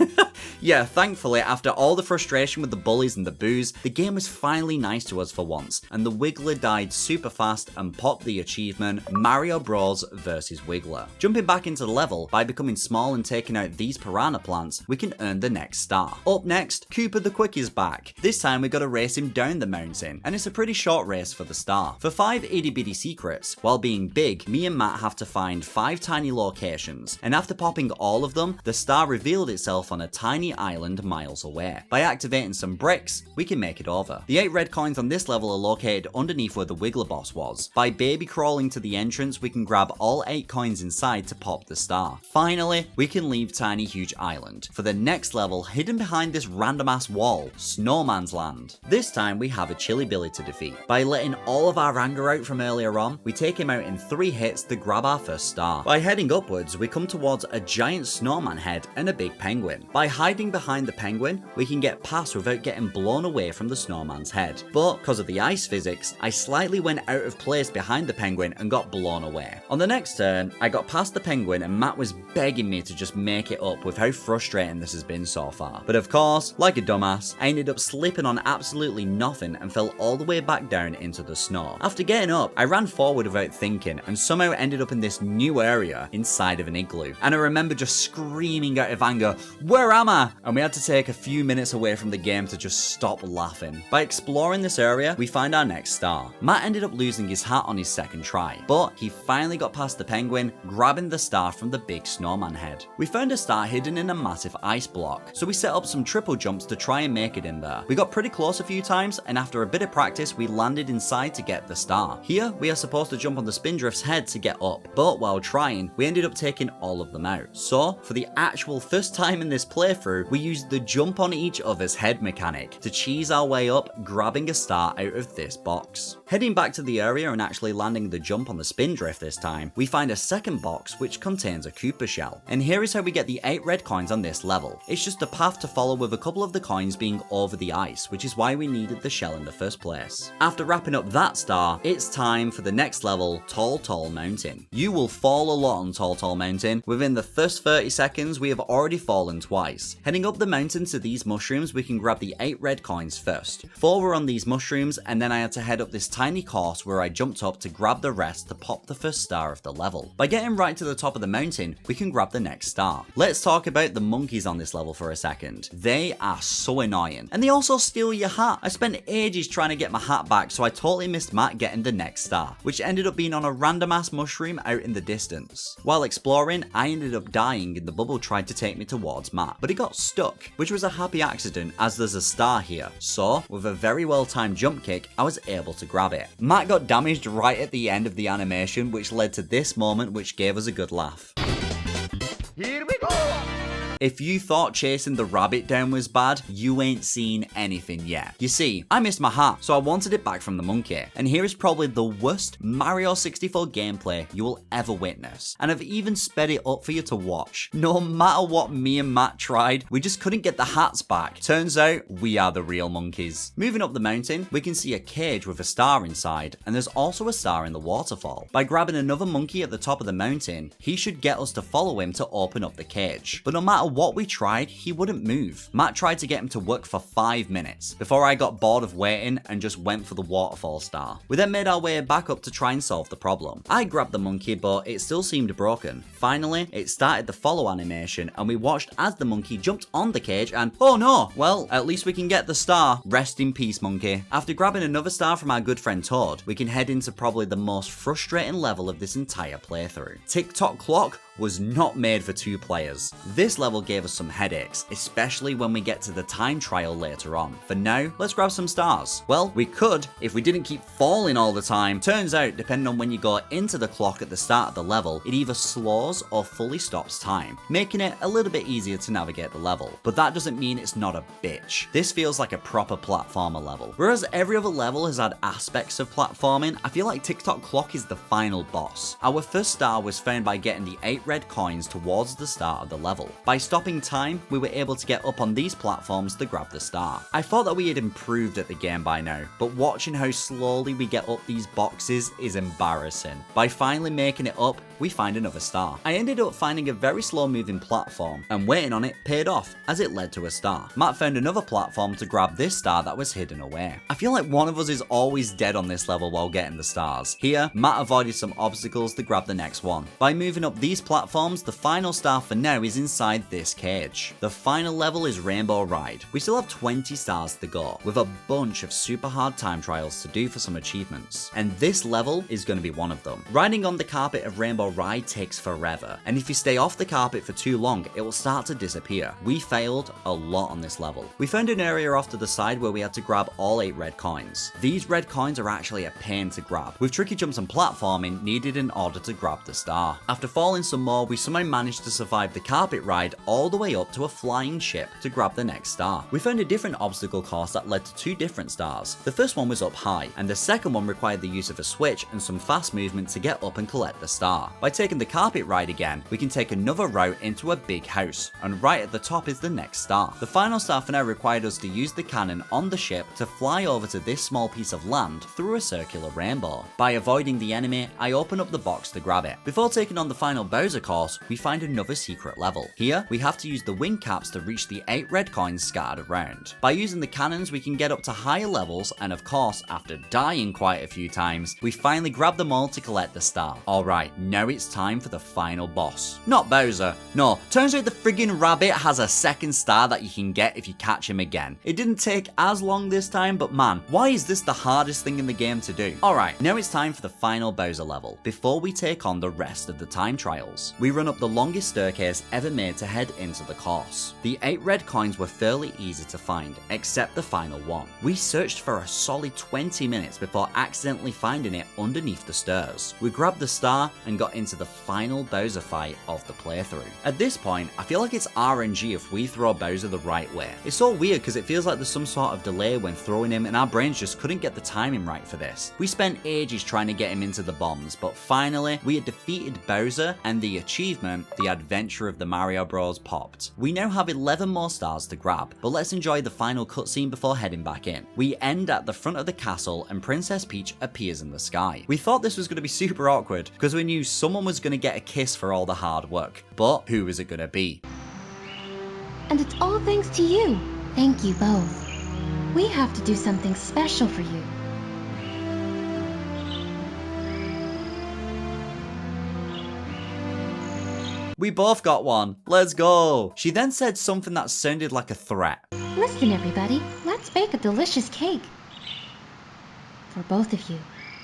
Yeah, thankfully, after all the frustration with the bullies and the boos, the game was finally nice to us for once, and the Wiggler died super fast and popped the achievement Mario Bros vs Wiggler. Jumping back into the level, by becoming small and taking out these piranha plants, we can earn the next star. Up next, Cooper the Quick is back. This time we gotta race him down the mountain, and it's a pretty short race for the star. For 5 itty bitty secrets, while being big, me and Matt have to find 5 tiny locations, and after popping all of them, the star revealed itself on a tiny island miles away. By activating some bricks, we can make it over. The 8 red coins on this level are located underneath where the Wiggler boss was. By baby crawling to the entrance, we can grab all 8 coins inside to pop the star. Finally, we can leave Tiny Huge Island for the next level hidden behind this random ass wall, Snowman's Land. This time we have a Chili Billy to defeat. By letting all of our anger out from earlier on, we take him out in 3 hits to grab our first star. By heading upwards, we come towards a giant snowman head and a big penguin. By hiding behind the penguin, we can get past without getting blown away from the snowman's head. But because of the ice physics, I slightly went out of place behind the penguin and got blown away. On the next turn, I got past the penguin and Matt was begging me to just make it up with how frustrating this has been so far. But of course, like a dumbass, I ended up slipping on absolutely nothing and fell all the way back down into the snow. After getting up, I ran forward without thinking and somehow ended up in this new area inside of an igloo. And I remember just screaming out of anger, "Where am I?" And we had to take a few minutes away from the game to just stop laughing. By exploring this area, we find our next star. Matt ended up losing his hat on his second try, but he finally got past the penguin, grabbing the star from the big snowman head. We found a star hidden in a massive ice block, so we set up some triple jumps to try and make it in there. We got pretty close a few times, and after a bit of practice, we landed inside to get the star. Here, we are supposed to jump on the Spindrift's head to get up, but while trying, we ended up taking all of them out. So, for the actual first time in this playthrough, we used the jump on each other's head mechanic to cheese our way up, grabbing a star out of this box. Heading back to the area and actually landing the jump on the Spindrift this time, we find a second box which contains a Koopa shell. And here is how we get the 8 red coins on this level. It's just a path to follow with a couple of the coins being over the ice, which is why we needed the shell in the first place. After wrapping up that star, it's time for the next level, Tall Tall Mountain. You will fall a lot on Tall Tall Mountain. Within the first 30 seconds, we have already fallen twice. Heading up the mountain to these mushrooms, we can grab the 8 red coins first. 4 were on these mushrooms, and then I had to head up this tiny course where I jumped up to grab the rest to pop the first star of the level. By getting right to the top of the mountain, we can grab the next star. Let's talk about the monkeys on this level for a second. They are so annoying, and they also steal your hat. I spent ages trying to get my hat back, so I totally missed Matt getting the next star, which ended up being on a random ass mushroom out in the distance. While exploring, I ended up dying and the bubble tried to take me towards Matt, but it got stuck, which was a happy accident as there's a star here. So, with a very well timed jump kick, I was able to grab it. Matt got damaged right at the end of the animation, which led to this moment which gave us a good laugh. Here we go! If you thought chasing the rabbit down was bad, you ain't seen anything yet. You see, I missed my hat, so I wanted it back from the monkey. And here is probably the worst Mario 64 gameplay you will ever witness. And I've even sped it up for you to watch. No matter what me and Matt tried, we just couldn't get the hats back. Turns out, we are the real monkeys. Moving up the mountain, we can see a cage with a star inside, and there's also a star in the waterfall. By grabbing another monkey at the top of the mountain, he should get us to follow him to open up the cage. But no matter what we tried, he wouldn't move. Matt tried to get him to work for 5 minutes before I got bored of waiting and just went for the waterfall star. We then made our way back up to try and solve the problem. I grabbed the monkey, but it still seemed broken. Finally, it started the follow animation and we watched as the monkey jumped on the cage and oh no, well, at least we can get the star. Rest in peace, monkey. After grabbing another star from our good friend Toad, we can head into probably the most frustrating level of this entire playthrough. Tick-Tock Clock was not made for 2 players. This level gave us some headaches, especially when we get to the time trial later on. For now, let's grab some stars. Well, we could if we didn't keep falling all the time. Turns out, depending on when you go into the clock at the start of the level, it either slows or fully stops time, making it a little bit easier to navigate the level. But that doesn't mean it's not a bitch. This feels like a proper platformer level. Whereas every other level has had aspects of platforming, I feel like Tick-Tock Clock is the final boss. Our first star was found by getting the 8 red coins towards the start of the level. By stopping time, we were able to get up on these platforms to grab the star. I thought that we had improved at the game by now, but watching how slowly we get up these boxes is embarrassing. By finally making it up, we find another star. I ended up finding a very slow moving platform, and waiting on it paid off as it led to a star. Matt found another platform to grab this star that was hidden away. I feel like one of us is always dead on this level while getting the stars. Here, Matt avoided some obstacles to grab the next one. By moving up these platforms, platforms, the final star for now is inside this cage. The final level is Rainbow Ride. We still have 20 stars to go, with a bunch of super hard time trials to do for some achievements. And this level is going to be one of them. Riding on the carpet of Rainbow Ride takes forever, and if you stay off the carpet for too long, it will start to disappear. We failed a lot on this level. We found an area off to the side where we had to grab all 8 red coins. These red coins are actually a pain to grab, with tricky jumps and platforming needed in order to grab the star. After falling some more, we somehow managed to survive the carpet ride all the way up to a flying ship to grab the next star. We found a different obstacle course that led to 2 different stars. The first one was up high, and the second one required the use of a switch and some fast movement to get up and collect the star. By taking the carpet ride again, we can take another route into a big house, and right at the top is the next star. The final star for now required us to use the cannon on the ship to fly over to this small piece of land through a circular rainbow. By avoiding the enemy, I open up the box to grab it. Before taking on the final Bowser course, we find another secret level. Here, we have to use the wing caps to reach the 8 red coins scattered around. By using the cannons, we can get up to higher levels, and of course, after dying quite a few times, we finally grab them all to collect the star. Alright, now it's time for the final boss. Not Bowser. No, turns out the friggin' rabbit has a second star that you can get if you catch him again. It didn't take as long this time, but man, why is this the hardest thing in the game to do? Alright, now it's time for the final Bowser level, before we take on the rest of the time trials. We run up the longest staircase ever made to head into the course. The 8 red coins were fairly easy to find, except the final one. We searched for a solid 20 minutes before accidentally finding it underneath the stairs. We grabbed the star and got into the final Bowser fight of the playthrough. At this point, I feel like it's RNG if we throw Bowser the right way. It's so weird because it feels like there's some sort of delay when throwing him, and our brains just couldn't get the timing right for this. We spent ages trying to get him into the bombs, but finally we had defeated Bowser, and the achievement, The Adventure of the Mario Bros, popped. We now have 11 more stars to grab, but let's enjoy the final cutscene before heading back in. We end at the front of the castle and Princess Peach appears in the sky. We thought this was going to be super awkward because we knew someone was going to get a kiss for all the hard work, but who is it going to be? And it's all thanks to you. Thank you both. We have to do something special for you. We both got one. Let's go. She then said something that sounded like a threat. Listen, everybody. Let's bake a delicious cake. For both of you.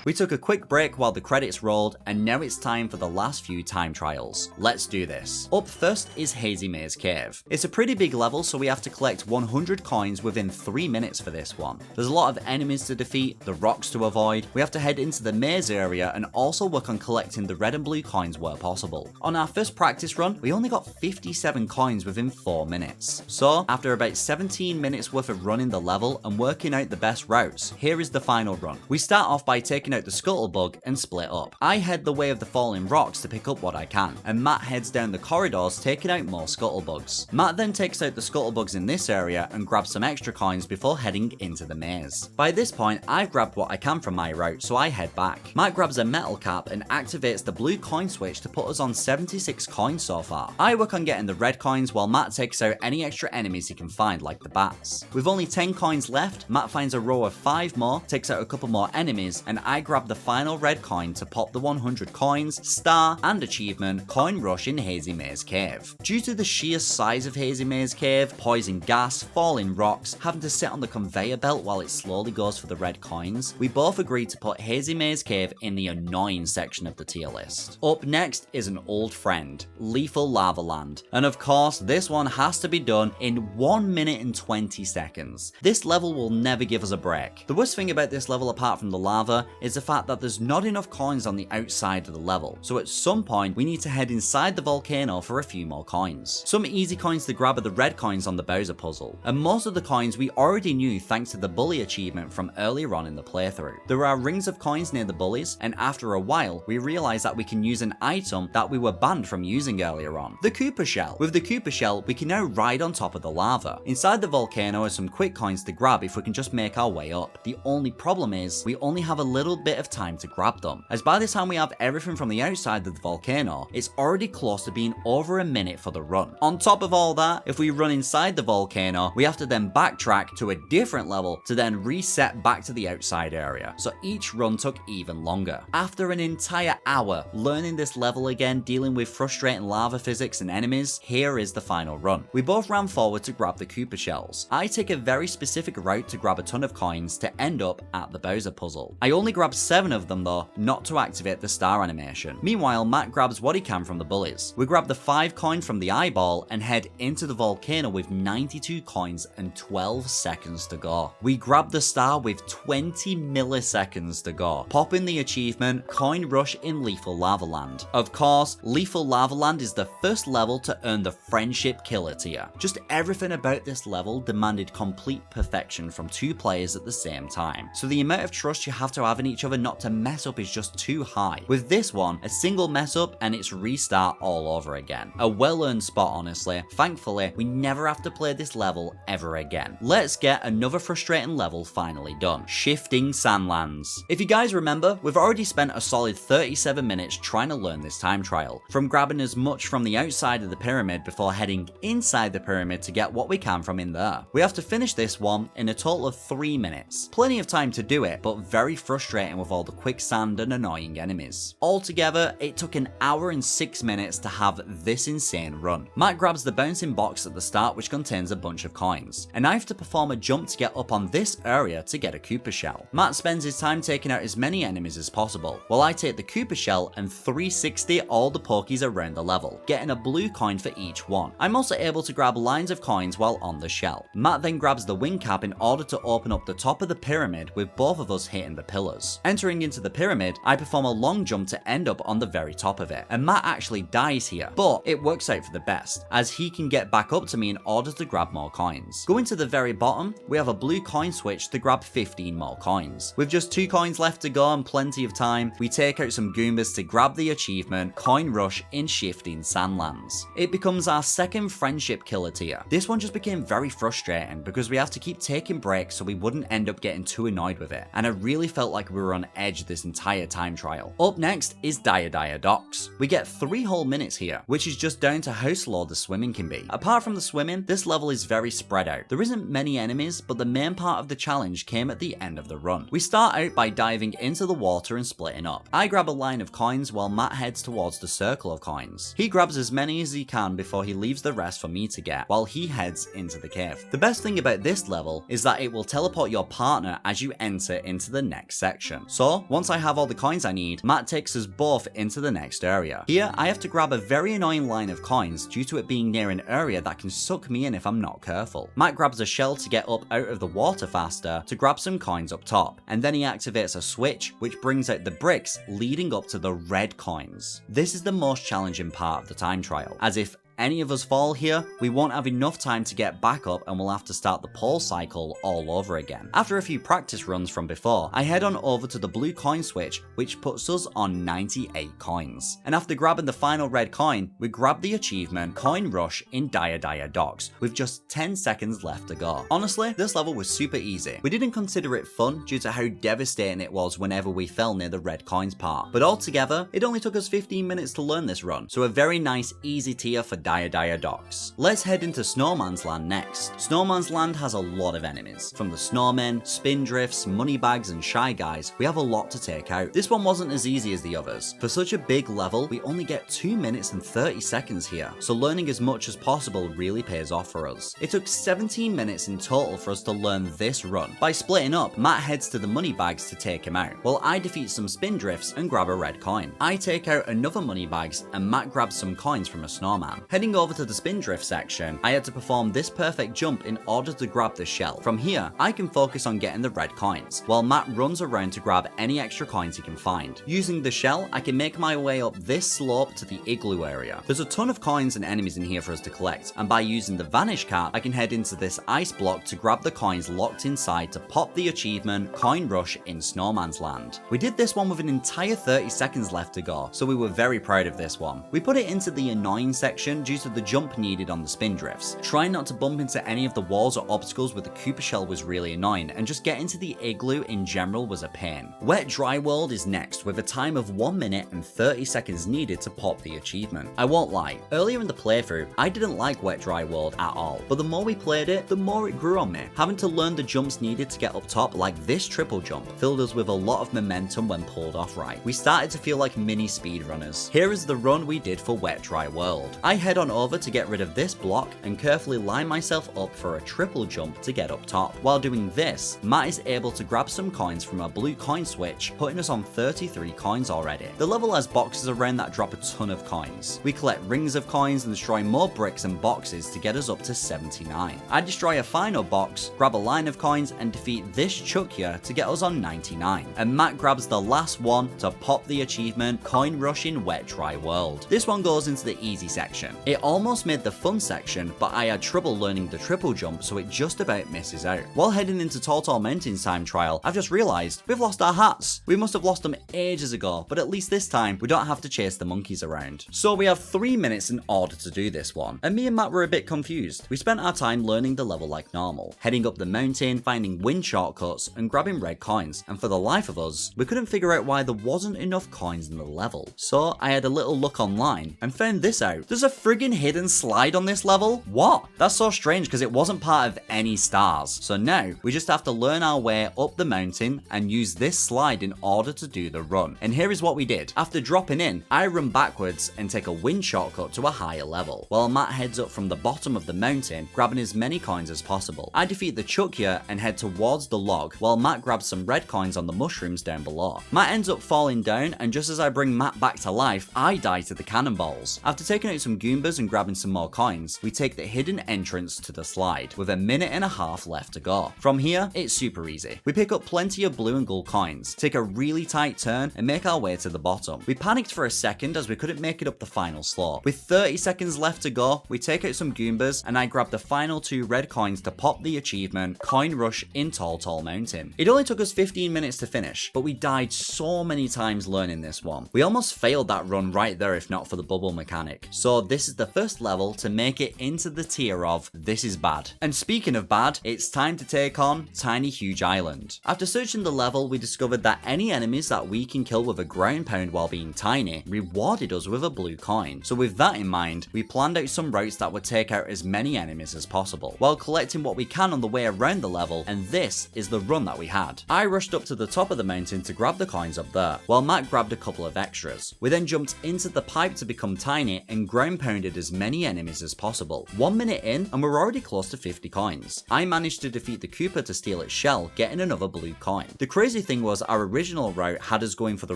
We took a quick break while the credits rolled, and now it's time for the last few time trials. Let's do this. Up first is Hazy Maze Cave. It's a pretty big level, so we have to collect 100 coins within 3 minutes for this one. There's a lot of enemies to defeat, the rocks to avoid. We have to head into the maze area and also work on collecting the red and blue coins where possible. On our first practice run, we only got 57 coins within 4 minutes. So, after about 17 minutes worth of running the level and working out the best routes, here is the final run. We start off by taking out the scuttlebug and split up. I head the way of the falling rocks to pick up what I can, and Matt heads down the corridors taking out more scuttlebugs. Matt then takes out the scuttlebugs in this area and grabs some extra coins before heading into the maze. By this point, I've grabbed what I can from my route, so I head back. Matt grabs a metal cap and activates the blue coin switch to put us on 76 coins so far. I work on getting the red coins while Matt takes out any extra enemies he can find, like the bats. With only 10 coins left, Matt finds a row of 5 more, takes out a couple more enemies, and I grab the final red coin to pop the 100 coins, star, and achievement, Coin Rush in Hazy Maze Cave. Due to the sheer size of Hazy Maze Cave, poison gas, falling rocks, having to sit on the conveyor belt while it slowly goes for the red coins, we both agreed to put Hazy Maze Cave in the annoying section of the tier list. Up next is an old friend, Lethal Lava Land. And of course, this one has to be done in 1 minute and 20 seconds. This level will never give us a break. The worst thing about this level apart from the lava is the fact that there's not enough coins on the outside of the level, so at some point we need to head inside the volcano for a few more coins. Some easy coins to grab are the red coins on the Bowser puzzle, and most of the coins we already knew thanks to the bully achievement from earlier on in the playthrough. There are rings of coins near the bullies, and after a while we realize that we can use an item that we were banned from using earlier on, the Koopa Shell. With the Koopa Shell we can now ride on top of the lava. Inside the volcano are some quick coins to grab if we can just make our way up. The only problem is we only have a little single bit of time to grab them, as by the time we have everything from the outside of the volcano, it's already close to being over a minute for the run. On top of all that, if we run inside the volcano, we have to then backtrack to a different level to then reset back to the outside area, so each run took even longer. After an entire hour learning this level again, dealing with frustrating lava physics and enemies, here is the final run. We both ran forward to grab the Koopa shells. I take a very specific route to grab a ton of coins to end up at the Bowser puzzle. I only grabbed 7 of them though, not to activate the star animation. Meanwhile, Matt grabs what he can from the bullies. We grab the 5 coin from the eyeball and head into the volcano with 92 coins and 12 seconds to go. We grab the star with 20 milliseconds to go, popping the achievement Coin Rush in Lethal Lava Land. Of course, Lethal Lava Land is the first level to earn the Friendship Killer tier. Just everything about this level demanded complete perfection from 2 players at the same time, so the amount of trust you have to have in each other not to mess up is just too high. With this one, a single mess up and it's restart all over again. A well-earned spot honestly. Thankfully, we never have to play this level ever again. Let's get another frustrating level finally done. Shifting Sandlands. If you guys remember, we've already spent a solid 37 minutes trying to learn this time trial, from grabbing as much from the outside of the pyramid before heading inside the pyramid to get what we can from in there. We have to finish this one in a total of 3 minutes. Plenty of time to do it, but very frustrating with all the quicksand and annoying enemies. Altogether, it took an hour and 6 minutes to have this insane run. Matt grabs the bouncing box at the start which contains a bunch of coins, and I have to perform a jump to get up on this area to get a Koopa shell. Matt spends his time taking out as many enemies as possible, while I take the Koopa shell and 360 all the pokies around the level, getting a blue coin for each one. I'm also able to grab lines of coins while on the shell. Matt then grabs the wing cap in order to open up the top of the pyramid with both of us hitting the pillars. Entering into the pyramid, I perform a long jump to end up on the very top of it, and Matt actually dies here, but it works out for the best, as he can get back up to me in order to grab more coins. Going to the very bottom, we have a blue coin switch to grab 15 more coins. With just 2 coins left to go and plenty of time, we take out some Goombas to grab the achievement Coin Rush in Shifting Sandlands. It becomes our second Friendship Killer tier. This one just became very frustrating because we have to keep taking breaks so we wouldn't end up getting too annoyed with it, and I really felt like we were on edge this entire time trial. Up next is Dire Docks. We get 3 whole minutes here, which is just down to how slow the swimming can be. Apart from the swimming, this level is very spread out. There isn't many enemies, but the main part of the challenge came at the end of the run. We start out by diving into the water and splitting up. I grab a line of coins while Matt heads towards the circle of coins. He grabs as many as he can before he leaves the rest for me to get, while he heads into the cave. The best thing about this level is that it will teleport your partner as you enter into the next section. So, once I have all the coins I need, Matt takes us both into the next area. Here, I have to grab a very annoying line of coins due to it being near an area that can suck me in if I'm not careful. Matt grabs a shell to get up out of the water faster to grab some coins up top, and then he activates a switch which brings out the bricks leading up to the red coins. This is the most challenging part of the time trial, as if any of us fall here, we won't have enough time to get back up and we'll have to start the pole cycle all over again. After a few practice runs from before, I head on over to the blue coin switch, which puts us on 98 coins. And after grabbing the final red coin, we grab the achievement Coin Rush in Dire Docks, with just 10 seconds left to go. Honestly, this level was super easy. We didn't consider it fun due to how devastating it was whenever we fell near the red coins part, but altogether, it only took us 15 minutes to learn this run, so a very nice easy tier for Dire Docks. Let's head into Snowman's Land next. Snowman's Land has a lot of enemies. From the Snowmen, Spindrifts, Moneybags and Shy Guys, we have a lot to take out. This one wasn't as easy as the others. For such a big level, we only get 2 minutes and 30 seconds here, so learning as much as possible really pays off for us. It took 17 minutes in total for us to learn this run. By splitting up, Matt heads to the Moneybags to take him out, while I defeat some Spindrifts and grab a red coin. I take out another Moneybags and Matt grabs some coins from a snowman. Heading over to the Spindrift section, I had to perform this perfect jump in order to grab the shell. From here, I can focus on getting the red coins, while Matt runs around to grab any extra coins he can find. Using the shell, I can make my way up this slope to the igloo area. There's a ton of coins and enemies in here for us to collect, and by using the Vanish cap, I can head into this ice block to grab the coins locked inside to pop the achievement Coin Rush in Snowman's Land. We did this one with an entire 30 seconds left to go, so we were very proud of this one. We put it into the annoying section due to the jump needed on the spin drifts. Trying not to bump into any of the walls or obstacles with the Koopa shell was really annoying, and just getting to the igloo in general was a pain. Wet Dry World is next, with a time of 1 minute and 30 seconds needed to pop the achievement. I won't lie, earlier in the playthrough, I didn't like Wet Dry World at all, but the more we played it, the more it grew on me. Having to learn the jumps needed to get up top, like this triple jump, filled us with a lot of momentum when pulled off right. We started to feel like mini speedrunners. Here is the run we did for Wet Dry World. I head on over to get rid of this block and carefully line myself up for a triple jump to get up top. While doing this, Matt is able to grab some coins from a blue coin switch, putting us on 33 coins already. The level has boxes around that drop a ton of coins. We collect rings of coins and destroy more bricks and boxes to get us up to 79. I destroy a final box, grab a line of coins and defeat this Chuck here to get us on 99. And Matt grabs the last one to pop the achievement, Coin Rush in Wet Dry World. This one goes into the easy section. It almost made the fun section, but I had trouble learning the triple jump, so it just about misses out. While heading into Tall Mountain's time trial, I've just realised we've lost our hats. We must have lost them ages ago, but at least this time we don't have to chase the monkeys around. So we have 3 minutes in order to do this one, and me and Matt were a bit confused. We spent our time learning the level like normal, heading up the mountain, finding wind shortcuts, and grabbing red coins, and for the life of us, we couldn't figure out why there wasn't enough coins in the level. So I had a little look online and found this out. There's a friggin' hidden slide on this level? What? That's so strange because it wasn't part of any stars. So now we just have to learn our way up the mountain and use this slide in order to do the run. And here is what we did. After dropping in, I run backwards and take a wind shortcut to a higher level, while Matt heads up from the bottom of the mountain, grabbing as many coins as possible. I defeat the Chuck here and head towards the log, while Matt grabs some red coins on the mushrooms down below. Matt ends up falling down, and just as I bring Matt back to life, I die to the cannonballs. After taking out some Goombas and grabbing some more coins, we take the hidden entrance to the slide, with a minute and a half left to go. From here, it's super easy. We pick up plenty of blue and gold coins, take a really tight turn, and make our way to the bottom. We panicked for a second as we couldn't make it up the final slope. With 30 seconds left to go, we take out some Goombas, and I grab the final 2 red coins to pop the achievement, Coin Rush in Tall Mountain. It only took us 15 minutes to finish, but we died so many times learning this one. We almost failed that run right there if not for the bubble mechanic. So this is the first level to make it into the tier of this is bad. And speaking of bad, it's time to take on Tiny Huge Island. After searching the level, we discovered that any enemies that we can kill with a ground pound while being tiny rewarded us with a blue coin. So with that in mind, we planned out some routes that would take out as many enemies as possible, while collecting what we can on the way around the level, and this is the run that we had. I rushed up to the top of the mountain to grab the coins up there, while Matt grabbed a couple of extras. We then jumped into the pipe to become tiny and ground pounded as many enemies as possible. 1 minute in and we're already close to 50 coins. I managed to defeat the Koopa to steal its shell, getting another blue coin. The crazy thing was our original route had us going for the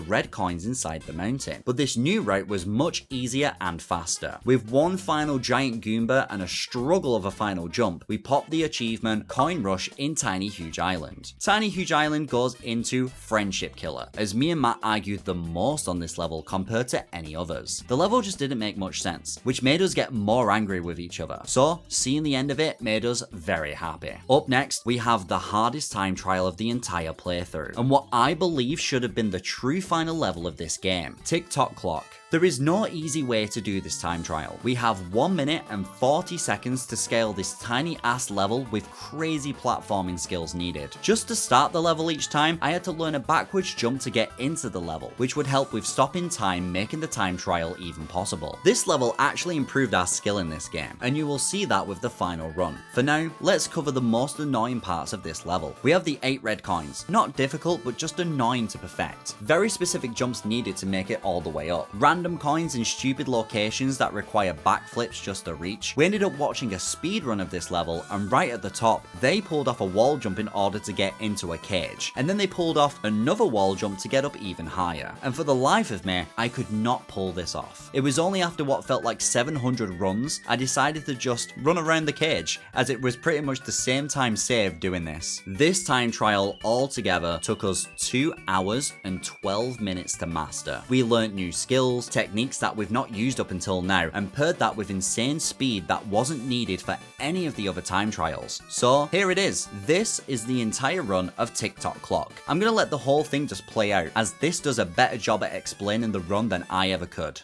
red coins inside the mountain, but this new route was much easier and faster. With one final giant Goomba and a struggle of a final jump, we popped the achievement Coin Rush in Tiny Huge Island. Tiny Huge Island goes into Friendship Killer, as me and Matt argued the most on this level compared to any others. The level just didn't make much sense, which made us get more angry with each other. So seeing the end of it made us very happy. Up next, we have the hardest time trial of the entire playthrough, and what I believe should have been the true final level of this game, Tick-Tock Clock. There is no easy way to do this time trial. We have 1 minute and 40 seconds to scale this tiny ass level with crazy platforming skills needed. Just to start the level each time, I had to learn a backwards jump to get into the level, which would help with stopping time, making the time trial even possible. This level actually improved our skill in this game, and you will see that with the final run. For now, let's cover the most annoying parts of this level. We have the 8 red coins. Not difficult, but just annoying to perfect. Very specific jumps needed to make it all the way up. Random coins in stupid locations that require backflips just to reach. We ended up watching a speed run of this level, and right at the top, they pulled off a wall jump in order to get into a cage. And then they pulled off another wall jump to get up even higher. And for the life of me, I could not pull this off. It was only after what felt like 700 runs, I decided to just run around the cage, as it was pretty much the same time saved doing this. This time trial altogether took us 2 hours and 12 minutes to master. We learnt new skills, techniques that we've not used up until now, and paired that with insane speed that wasn't needed for any of the other time trials. So here it is. This is the entire run of Tick-Tock Clock. I'm gonna let the whole thing just play out, as this does a better job at explaining the run than I ever could.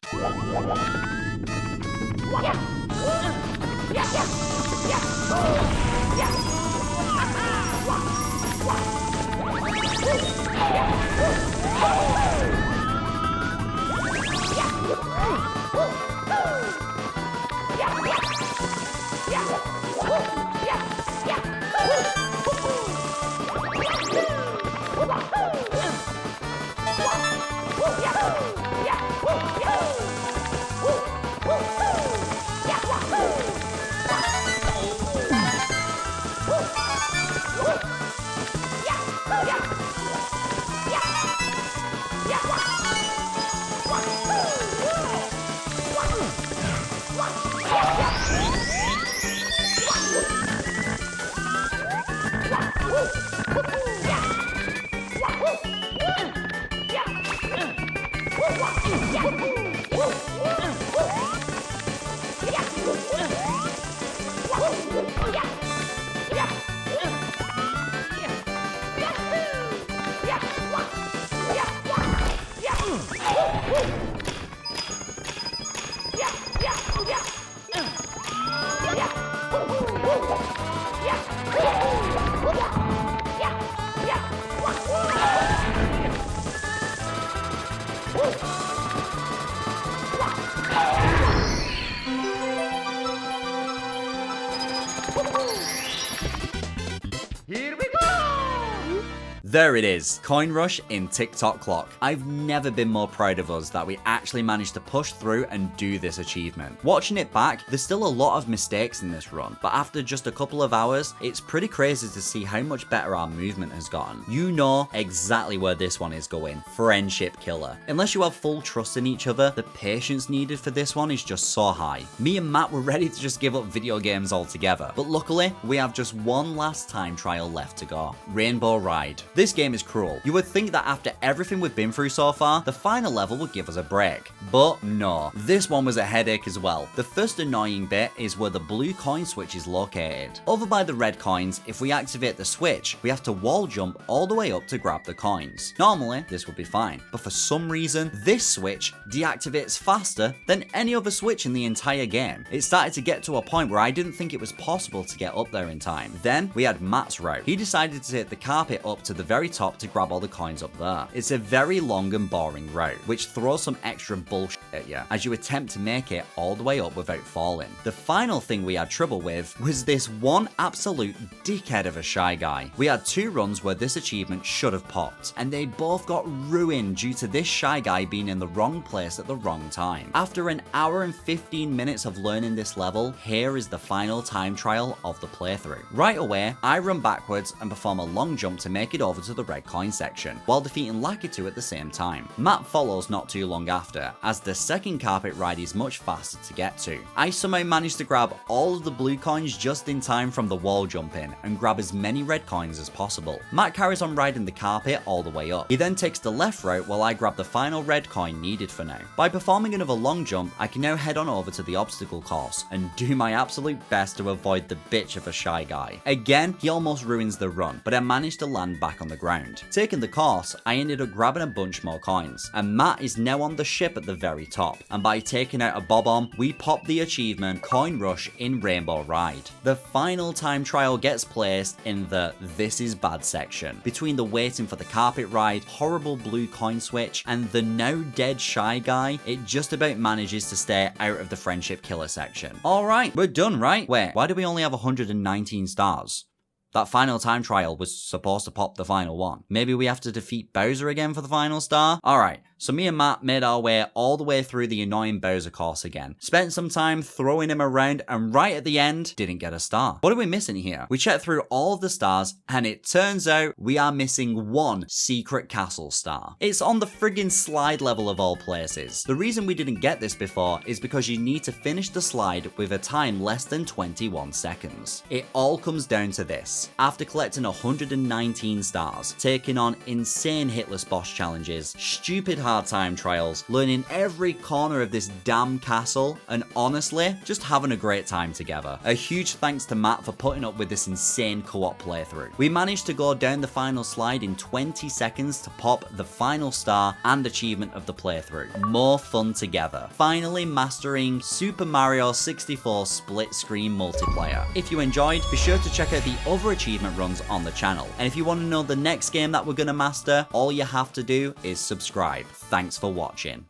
There it is, Coin Rush in Tick-Tock Clock. I've never been more proud of us that we actually managed to push through and do this achievement. Watching it back, there's still a lot of mistakes in this run, but after just a couple of hours, it's pretty crazy to see how much better our movement has gotten. You know exactly where this one is going, friendship killer. Unless you have full trust in each other, the patience needed for this one is just so high. Me and Matt were ready to just give up video games altogether, but luckily, we have just one last time trial left to go. Rainbow Ride. This game is cruel. You would think that after everything we've been through so far, the final level would give us a break. But no, this one was a headache as well. The first annoying bit is where the blue coin switch is located. Over by the red coins, if we activate the switch, we have to wall jump all the way up to grab the coins. Normally, this would be fine, but for some reason, this switch deactivates faster than any other switch in the entire game. It started to get to a point where I didn't think it was possible to get up there in time. Then, we had Matt's route. He decided to take the carpet up to the very top to grab all the coins up there. It's a very long and boring route, which throws some extra bullshit at you as you attempt to make it all the way up without falling. The final thing we had trouble with was this one absolute dickhead of a shy guy. We had two runs where this achievement should have popped, and they both got ruined due to this shy guy being in the wrong place at the wrong time. After an hour and 15 minutes of learning this level, here is the final time trial of the playthrough. Right away, I run backwards and perform a long jump to make it over to the red coin section, while defeating Lakitu at the same time. Matt follows not too long after, as the second carpet ride is much faster to get to. I somehow managed to grab all of the blue coins just in time from the wall jumping, and grab as many red coins as possible. Matt carries on riding the carpet all the way up. He then takes the left route while I grab the final red coin needed for now. By performing another long jump, I can now head on over to the obstacle course, and do my absolute best to avoid the bitch of a shy guy. Again, he almost ruins the run, but I managed to land back on the ground. Taking the course, I ended up grabbing a bunch more coins, and Matt is now on the ship at the very top, and by taking out a Bob-omb, we pop the achievement Coin Rush in Rainbow Ride. The final time trial gets placed in the This Is Bad section, between the waiting for the carpet ride, horrible blue coin switch, and the now dead shy guy. It just about manages to stay out of the friendship killer section. Alright, we're done, right? Wait, why do we only have 119 stars? That final time trial was supposed to pop the final one. Maybe we have to defeat Bowser again for the final star? Alright, so me and Matt made our way all the way through the annoying Bowser course again. Spent some time throwing him around, and right at the end, didn't get a star. What are we missing here? We checked through all of the stars, and it turns out we are missing one secret castle star. It's on the friggin' slide level of all places. The reason we didn't get this before is because you need to finish the slide with a time less than 21 seconds. It all comes down to this. stars. After collecting 119 stars, taking on insane hitless boss challenges, stupid hard time trials, learning every corner of this damn castle, and honestly, just having a great time together. A huge thanks to Matt for putting up with this insane co-op playthrough. We managed to go down the final slide in 20 seconds to pop the final star and achievement of the playthrough. More fun together. Finally mastering Super Mario 64 Split Screen Multiplayer. If you enjoyed, be sure to check out the other achievement runs on the channel. And if you want to know the next game that we're going to master, all you have to do is subscribe. Thanks for watching.